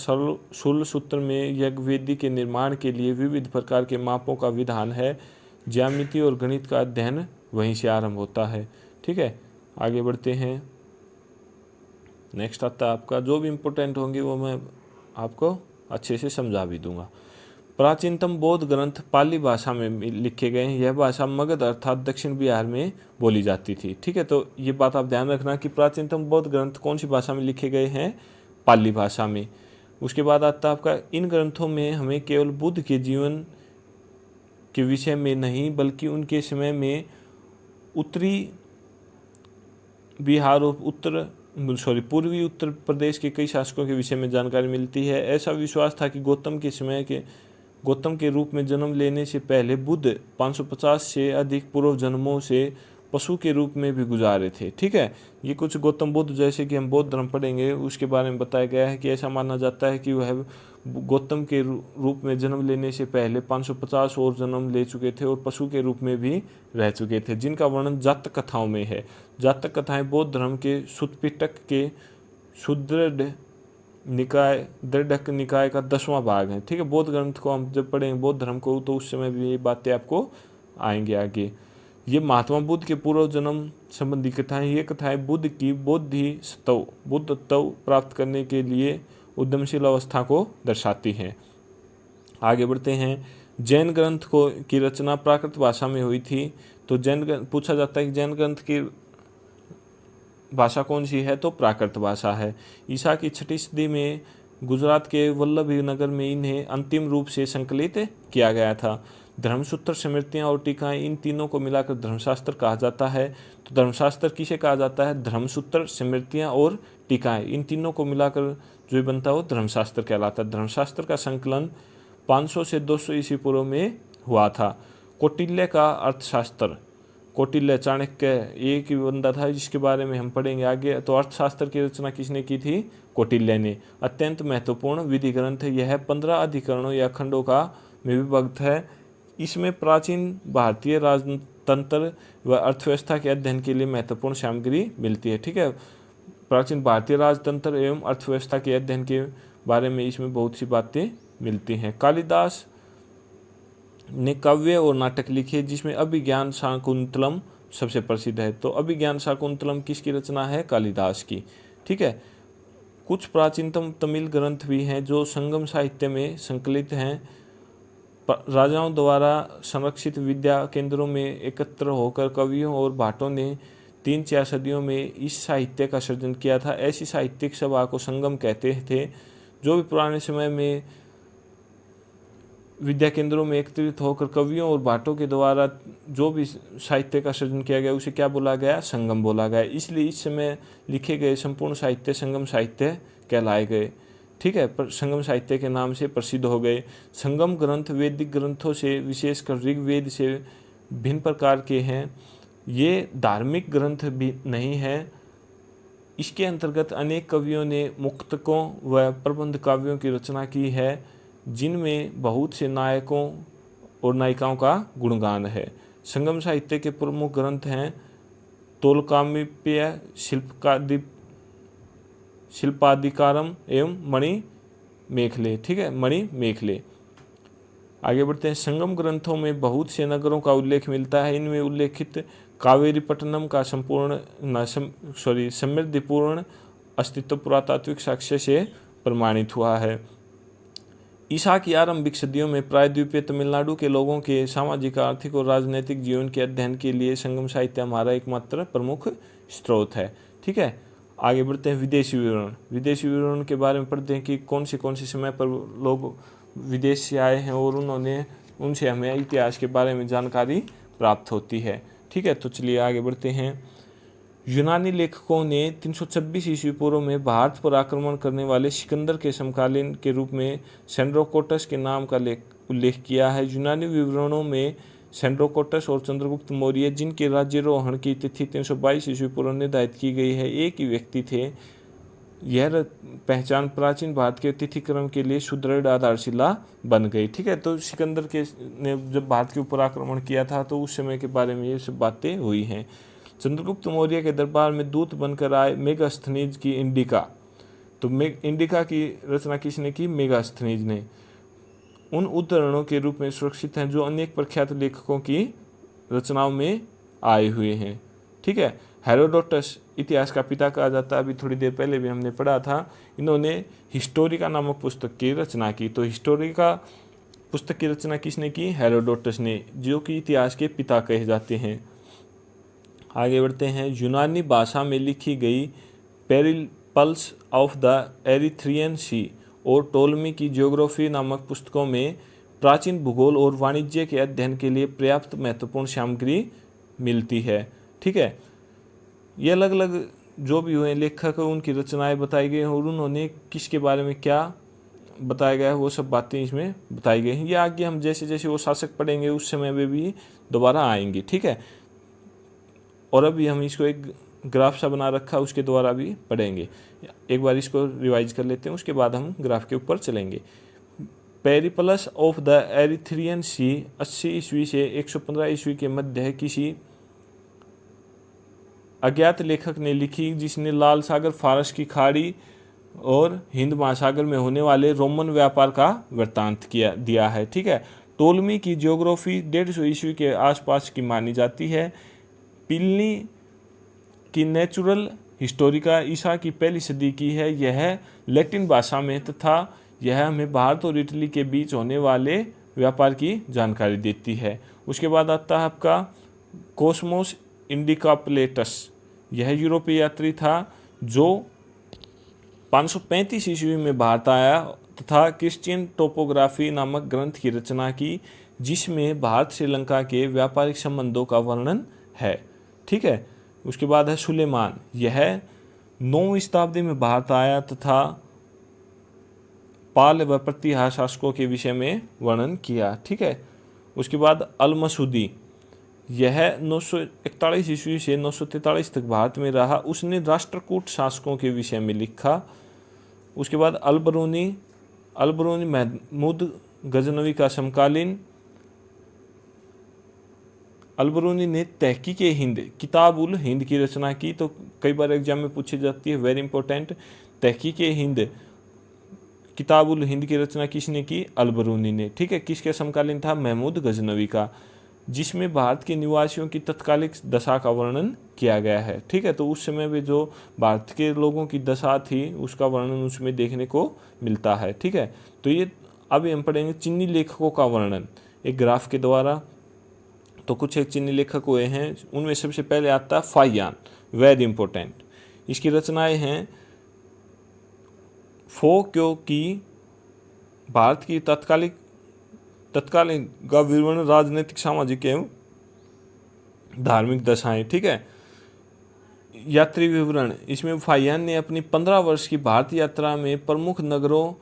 Speaker 1: शूल सूत्र में यज्ञ वेदी के निर्माण के लिए विविध प्रकार के मापों का विधान है। ज्यामिति और गणित का अध्ययन वहीं से आरंभ होता है। ठीक है, आगे बढ़ते हैं। नेक्स्ट आता है आपका, जो भी इम्पोर्टेंट होंगे वो मैं आपको अच्छे से समझा भी दूंगा। प्राचीनतम बौद्ध ग्रंथ पाली भाषा में लिखे गए हैं। यह भाषा मगध अर्थात दक्षिण बिहार में बोली जाती थी। ठीक है, तो ये बात आप ध्यान रखना कि प्राचीनतम बौद्ध ग्रंथ कौन सी भाषा में लिखे गए हैं? पाली भाषा में। उसके बाद आता है आपका, इन ग्रंथों में हमें केवल बुद्ध के जीवन के विषय में नहीं बल्कि उनके समय में उत्तरी बिहार और उत्तर पूर्वी उत्तर प्रदेश के कई शासकों के विषय में जानकारी मिलती है। ऐसा विश्वास था कि गौतम के रूप में जन्म लेने से पहले बुद्ध 550 से अधिक पूर्व जन्मों से पशु के रूप में भी गुजारे थे। ठीक है, ये कुछ गौतम बुद्ध, जैसे कि हम बौद्ध धर्म पढ़ेंगे उसके बारे में बताया गया है कि ऐसा माना जाता है कि वह गौतम के रूप में जन्म लेने से पहले 550 और जन्म ले चुके थे और पशु के रूप में भी रह चुके थे, जिनका वर्णन जातक कथाओं में है। जातक कथाएं बौद्ध धर्म के सुत्पिटक के सुदृढ़ निकाय का 10वां भाग है। ठीक है, बौद्ध ग्रंथ को हम जब पढ़ेंगे बौद्ध धर्म को तो उस समय भी ये बातें आपको आएंगे आगे। ये महात्मा बुद्ध के पूर्व जन्म संबंधी कथाएं, ये कथाएं बुद्ध की बुद्धत्व प्राप्त करने के लिए उद्यमशील अवस्था को दर्शाती हैं। आगे बढ़ते हैं। जैन ग्रंथ की रचना प्राकृत भाषा में हुई थी। तो पूछा जाता है कि जैन ग्रंथ की भाषा कौन सी है, तो प्राकृत भाषा है। ईसा की 6ठी सदी में गुजरात के वल्लभी नगर में इन्हें अंतिम रूप से संकलित किया गया था। धर्मसूत्र, स्मृतियाँ और टीकाएं, इन तीनों को मिलाकर धर्मशास्त्र कहा जाता है। तो धर्मशास्त्र किसे कहा जाता है? धर्मसूत्र, स्मृतियाँ और टीकाएं, इन तीनों को मिलाकर जो बनता है वो धर्मशास्त्र कहलाता है। धर्मशास्त्र का संकलन 500 से 200 ईस्वी पूर्व में हुआ था। कौटिल्य का अर्थशास्त्र, कौटिल्य चाणक्य एक ही बंदा था जिसके बारे में हम पढ़ेंगे आगे। तो अर्थशास्त्र की रचना किसने की थी? कौटिल्य ने। अत्यंत महत्वपूर्ण विधि ग्रंथ है। यह 15 अधिकरणों या खंडों का में विभक्त है। इसमें प्राचीन भारतीय राजतंत्र व अर्थव्यवस्था के अध्ययन के लिए महत्वपूर्ण सामग्री मिलती है। ठीक है, प्राचीन भारतीय राजतंत्र एवं अर्थव्यवस्था के अध्ययन के बारे में इसमें बहुत सी बातें मिलती हैं। कालिदास ने काव्य और नाटक लिखे जिसमें अभिज्ञान शाकुंतलम सबसे प्रसिद्ध है। तो अभिज्ञान शाकुंतलम किसकी रचना है? कालिदास की। ठीक है, कुछ प्राचीनतम तमिल ग्रंथ भी हैं जो संगम साहित्य में संकलित हैं। राजाओं द्वारा संरक्षित विद्या केंद्रों में एकत्र होकर कवियों और भाटों ने 3-4 सदियों में इस साहित्य का सृजन किया था। ऐसी साहित्यिक सभा को संगम कहते थे। जो भी पुराने समय में विद्या केंद्रों में एकत्रित होकर कवियों और भाटों के द्वारा जो भी साहित्य का सृजन किया गया उसे क्या बोला गया? संगम बोला गया। इसलिए इस समय लिखे गए संपूर्ण साहित्य संगम साहित्य कहलाए गए। ठीक है, पर संगम साहित्य के नाम से प्रसिद्ध हो गए। संगम ग्रंथ वैदिक ग्रंथों से विशेषकर ऋग्वेद से भिन्न प्रकार के हैं। ये धार्मिक ग्रंथ भी नहीं है। इसके अंतर्गत अनेक कवियों ने मुक्तकों व प्रबंध काव्यों की रचना की है जिनमें बहुत से नायकों और नायिकाओं का गुणगान है। संगम साहित्य के प्रमुख ग्रंथ हैं तोलकामिप्य, शिल्पाधिकारम एवं मणि मेखले। ठीक है, मणि मेखले। आगे बढ़ते हैं। संगम ग्रंथों में बहुत से नगरों का उल्लेख मिलता है। इनमें उल्लेखित कावेरीपट्टनम का समृद्धिपूर्ण अस्तित्व पुरातात्विक साक्ष्य से प्रमाणित हुआ है। ईसा की आरंभिक सदियों में प्रायद्वीपीय तमिलनाडु के लोगों के सामाजिक, आर्थिक और राजनीतिक जीवन के अध्ययन के लिए संगम साहित्य हमारा एकमात्र प्रमुख स्रोत है। ठीक है, आगे बढ़ते हैं। विदेशी विवरण। विदेशी विवरण के बारे में पढ़ते हैं कि कौन से समय पर लोग विदेश से आए हैं और उनसे हमें इतिहास के बारे में जानकारी प्राप्त होती है। ठीक है, तो चलिए आगे बढ़ते हैं। यूनानी लेखकों ने 326 ईस्वी पूर्व में भारत पर आक्रमण करने वाले सिकंदर के समकालीन के रूप में सेंड्रोकोटस के नाम का उल्लेख किया है। यूनानी विवरणों में सेंड्रोकोटस और चंद्रगुप्त मौर्य, जिनके राज्यारोहण की तिथि 322 ईस्वी पूर्व निर्धारित की गई है, एक ही व्यक्ति थे। यह पहचान प्राचीन भारत के तिथिक्रम के लिए सुदृढ़ आधारशिला बन गई। ठीक है, तो सिकंदर ने जब भारत के ऊपर आक्रमण किया था तो उस समय के बारे में ये सब बातें हुई हैं। चंद्रगुप्त मौर्य के दरबार में दूत बनकर आए मेगास्थनीज की इंडिका। तो इंडिका की रचना किसने की? मेगास्थनीज ने। उन उद्धरणों के रूप में सुरक्षित हैं जो अनेक प्रख्यात लेखकों की रचनाओं में आए हुए हैं। ठीक है, हेरोडोटस इतिहास का पिता कहा जाता है। अभी थोड़ी देर पहले भी हमने पढ़ा था। इन्होंने हिस्टोरिका नामक पुस्तक की रचना की। तो हिस्टोरिका पुस्तक की रचना किसने की? हेरोडोटस ने, जो कि इतिहास के पिता कहे जाते हैं। आगे बढ़ते हैं। यूनानी भाषा में लिखी गई पेरिप्लस ऑफ द एरिथ्रियन सी और टोलमी की ज्योग्राफी नामक पुस्तकों में प्राचीन भूगोल और वाणिज्य के अध्ययन के लिए पर्याप्त महत्वपूर्ण सामग्री मिलती है। ठीक है, ये अलग अलग जो भी हुए लेखक उनकी रचनाएं बताई गई हैं और उन्होंने किसके बारे में क्या बताया गया है वो सब बातें इसमें बताई गई हैं। ये आगे हम जैसे जैसे वो शासक पढ़ेंगे उस समय में भी दोबारा आएंगे, ठीक है। और अभी हम इसको एक ग्राफ सा बना रखा उसके द्वारा भी पढ़ेंगे। एक बार इसको रिवाइज कर लेते हैं, उसके बाद हम ग्राफ के ऊपर चलेंगे। पेरिप्लस ऑफ द एरिथ्रियन सी 80 ईस्वी से 115 ईस्वी के मध्य किसी अज्ञात लेखक ने लिखी, जिसने लाल सागर, फारस की खाड़ी और हिंद महासागर में होने वाले रोमन व्यापार का वृत्तांत दिया है, ठीक है। टोलमी की ज्योग्राफी 150 ईस्वी के आसपास की मानी जाती है। पिलनी की नेचुरल हिस्टोरिका ईसा की पहली सदी की है। यह लैटिन भाषा में तथा यह हमें भारत और इटली के बीच होने वाले व्यापार की जानकारी देती है। उसके बाद आता है आपका कोस्मोस इंडिकाप्लेटस। यह यूरोपीय यात्री था जो 535 ईस्वी में भारत आया तथा क्रिश्चियन टोपोग्राफी नामक ग्रंथ की रचना की, जिसमें भारत श्रीलंका के व्यापारिक संबंधों का वर्णन है, ठीक है। उसके बाद है सुलेमान। यह 9वीं शताब्दी में भारत आया तथा पाल व प्रतिहार शासकों के विषय में वर्णन किया, ठीक है। उसके बाद अल मसूदी। यह 941 ईस्वी से 943 तक भारत में रहा। उसने राष्ट्रकूट शासकों के विषय में लिखा। उसके बाद अल-बरूनी महमूद गजनवी का समकालीन। अल-बरूनी ने तहकीक हिंद, किताब-उल हिंद की रचना की। तो कई बार एग्जाम में पूछी जाती है, वेरी इंपॉर्टेंट। तहकीक हिंद, किताब-उल हिंद की रचना किसने की? अल-बरूनी ने, ठीक है। किसके समकालीन था? महमूद गजनवी का, जिसमें भारत के निवासियों की तत्कालिक दशा का वर्णन किया गया है, ठीक है। तो उस समय में जो भारत के लोगों की दशा थी उसका वर्णन उसमें देखने को मिलता है, ठीक है। तो ये अभी हम पढ़ेंगे चीनी लेखकों का वर्णन एक ग्राफ के द्वारा। तो कुछ एक चीनी लेखक हुए हैं, उनमें सबसे पहले आता है फाहियान, वेरी इंपॉर्टेंट। इसकी रचनाएं हैं फो क्यों की भारत की तत्कालीन का विवरण, राजनीतिक, सामाजिक एवं धार्मिक दशाएं, ठीक है। यात्री विवरण, इसमें फाहियान ने अपनी 15 वर्ष की भारत यात्रा में प्रमुख नगरों,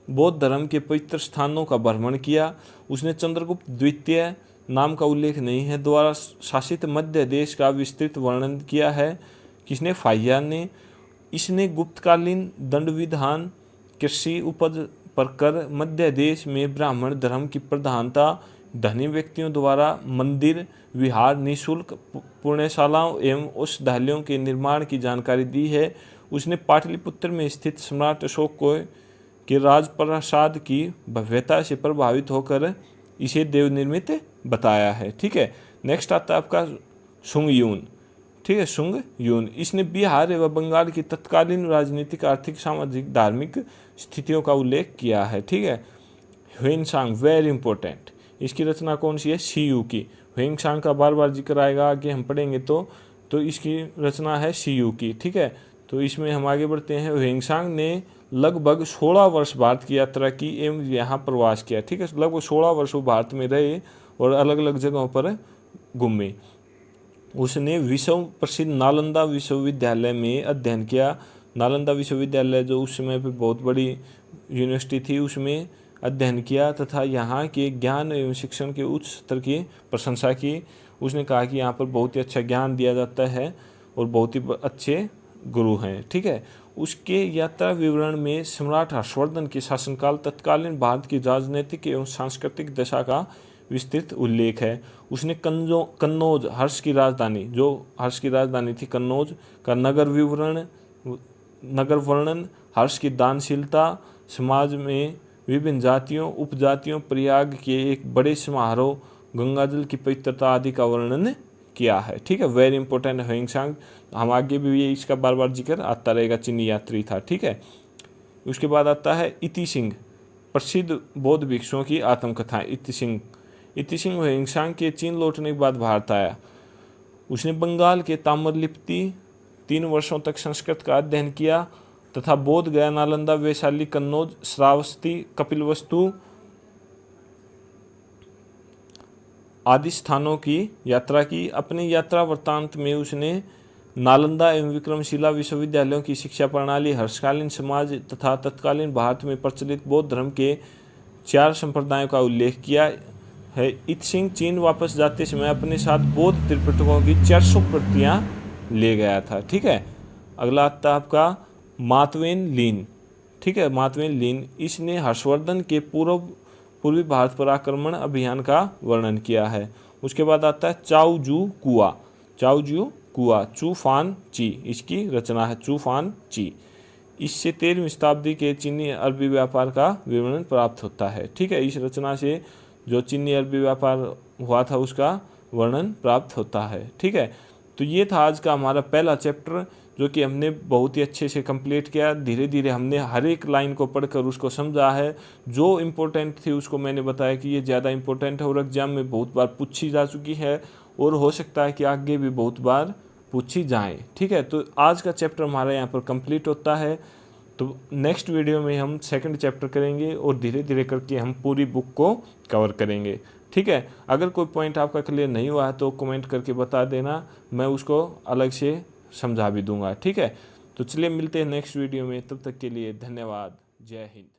Speaker 1: बौद्ध धर्म के पवित्र स्थानों का भ्रमण किया। उसने चंद्रगुप्त द्वितीय नाम का उल्लेख नहीं है द्वारा शासित मध्य देश का विस्तृत वर्णन किया है। किसने? फाहियान ने। इसने गुप्तकालीन दंड विधान, कृषि उपज पर कर, मध्य देश में ब्राह्मण धर्म की प्रधानता, धनी व्यक्तियों द्वारा मंदिर, विहार, निःशुल्क पुण्यशालाओं एवं औषधालयों के निर्माण की जानकारी दी है। उसने पाटलिपुत्र में स्थित सम्राट अशोक के राजप्रासाद की भव्यता से प्रभावित होकर इसे देवनिर्मित बताया है, ठीक है। नेक्स्ट आता है आपका सुंग यून, ठीक है, सुंग यून। इसने बिहार एवं बंगाल की तत्कालीन राजनीतिक, आर्थिक, सामाजिक, धार्मिक स्थितियों का उल्लेख किया है, ठीक है। Hiuen Tsang, very important. इसकी रचना कौन सी है? सीयू की। ह्वेनसांग का बार बार जिक्र आएगा, आगे हम पढ़ेंगे तो इसकी रचना है सीयू की, ठीक है। तो इसमें हम आगे बढ़ते हैं। ह्वेनसांग ने लगभग 16 वर्ष भारत की यात्रा की एवं यहाँ प्रवास किया, ठीक है। लगभग 16 वर्ष वो भारत में रहे और अलग अलग जगहों पर घूमे। उसने विश्व प्रसिद्ध नालंदा विश्वविद्यालय में अध्ययन किया। नालंदा विश्वविद्यालय जो उस समय पे बहुत बड़ी यूनिवर्सिटी थी, उसमें अध्ययन किया तथा यहाँ के ज्ञान एवं शिक्षण के उच्च स्तर की प्रशंसा की। उसने कहा कि यहाँ पर बहुत ही अच्छा ज्ञान दिया जाता है और बहुत ही अच्छे गुरु हैं, ठीक है। उसके यात्रा विवरण में सम्राट हर्षवर्धन के शासनकाल, तत्कालीन भारत की राजनीतिक एवं सांस्कृतिक दशा का विस्तृत उल्लेख है। उसने कन्नौज, हर्ष की राजधानी थी कन्नौज का नगर वर्णन, हर्ष की दानशीलता, समाज में विभिन्न जातियों, उपजातियों, प्रयाग के एक बड़े समारोह, गंगाजल की पवित्रता आदि का वर्णन किया है, ठीक है। Very important Hiuen Tsang. हम आगे भी ये इसका बार बार जिक्र आता रहेगा, चीनी यात्री था, ठीक है। उसके बाद आता है इति सिंह, प्रसिद्ध बौद्ध भिक्षुओं की आत्मकथा। इति सिंह ह्वेनसांग के चीन लौटने के बाद भारत आया। उसने बंगाल के ताम्रलिप्ति 3 वर्षों तक संस्कृत का अध्ययन किया तथा बोध गया, नालंदा, वैशाली, कन्नौज, श्रावस्ती, कपिलवस्तु आदि स्थानों की यात्रा की। अपनी यात्रा वृत्तांत में उसने नालंदा एवं विक्रमशिला विश्वविद्यालयों की शिक्षा प्रणाली हर्षकालीन समाज तथा तत्कालीन भारत में प्रचलित बौद्ध धर्म के 4 संप्रदायों का उल्लेख किया है। इत्सिंग चीन वापस जाते समय अपने साथ बौद्ध त्रिपिटकों की 400 प्रतियां ले गया था। ठीक है, अगला आता है आपका मातवेन लिन। ठीक है, मातवेन लिन, इसने हर्षवर्धन के पूर्वी भारत पर आक्रमण अभियान का वर्णन किया है। उसके बाद आता है चाओजू कुआ। चाओजू कुआ चूफान ची, इसकी रचना है चूफान ची। इससे 13वीं शताब्दी के चीनी अरबी व्यापार का विवरण प्राप्त होता है। ठीक है, इस रचना से जो चीनी अरबी व्यापार हुआ था उसका वर्णन प्राप्त होता है। ठीक है, तो ये था आज का हमारा पहला चैप्टर, जो कि हमने बहुत ही अच्छे से कंप्लीट किया। धीरे धीरे हमने हर एक लाइन को पढ़कर उसको समझा है। जो इम्पोर्टेंट थी उसको मैंने बताया कि ये ज़्यादा इम्पोर्टेंट है और एग्जाम में बहुत बार पूछी जा चुकी है और हो सकता है कि आगे भी बहुत बार पूछी जाए। ठीक है, तो आज का चैप्टर हमारा यहाँ पर कंप्लीट होता है। तो नेक्स्ट वीडियो में हम सेकंड चैप्टर करेंगे और धीरे धीरे करके हम पूरी बुक को कवर करेंगे। ठीक है, अगर कोई पॉइंट आपका क्लियर नहीं हुआ है तो कमेंट करके बता देना, मैं उसको अलग से समझा भी दूंगा। ठीक है, तो चलिए मिलते हैं नेक्स्ट वीडियो में, तब तक के लिए धन्यवाद। जय हिंद।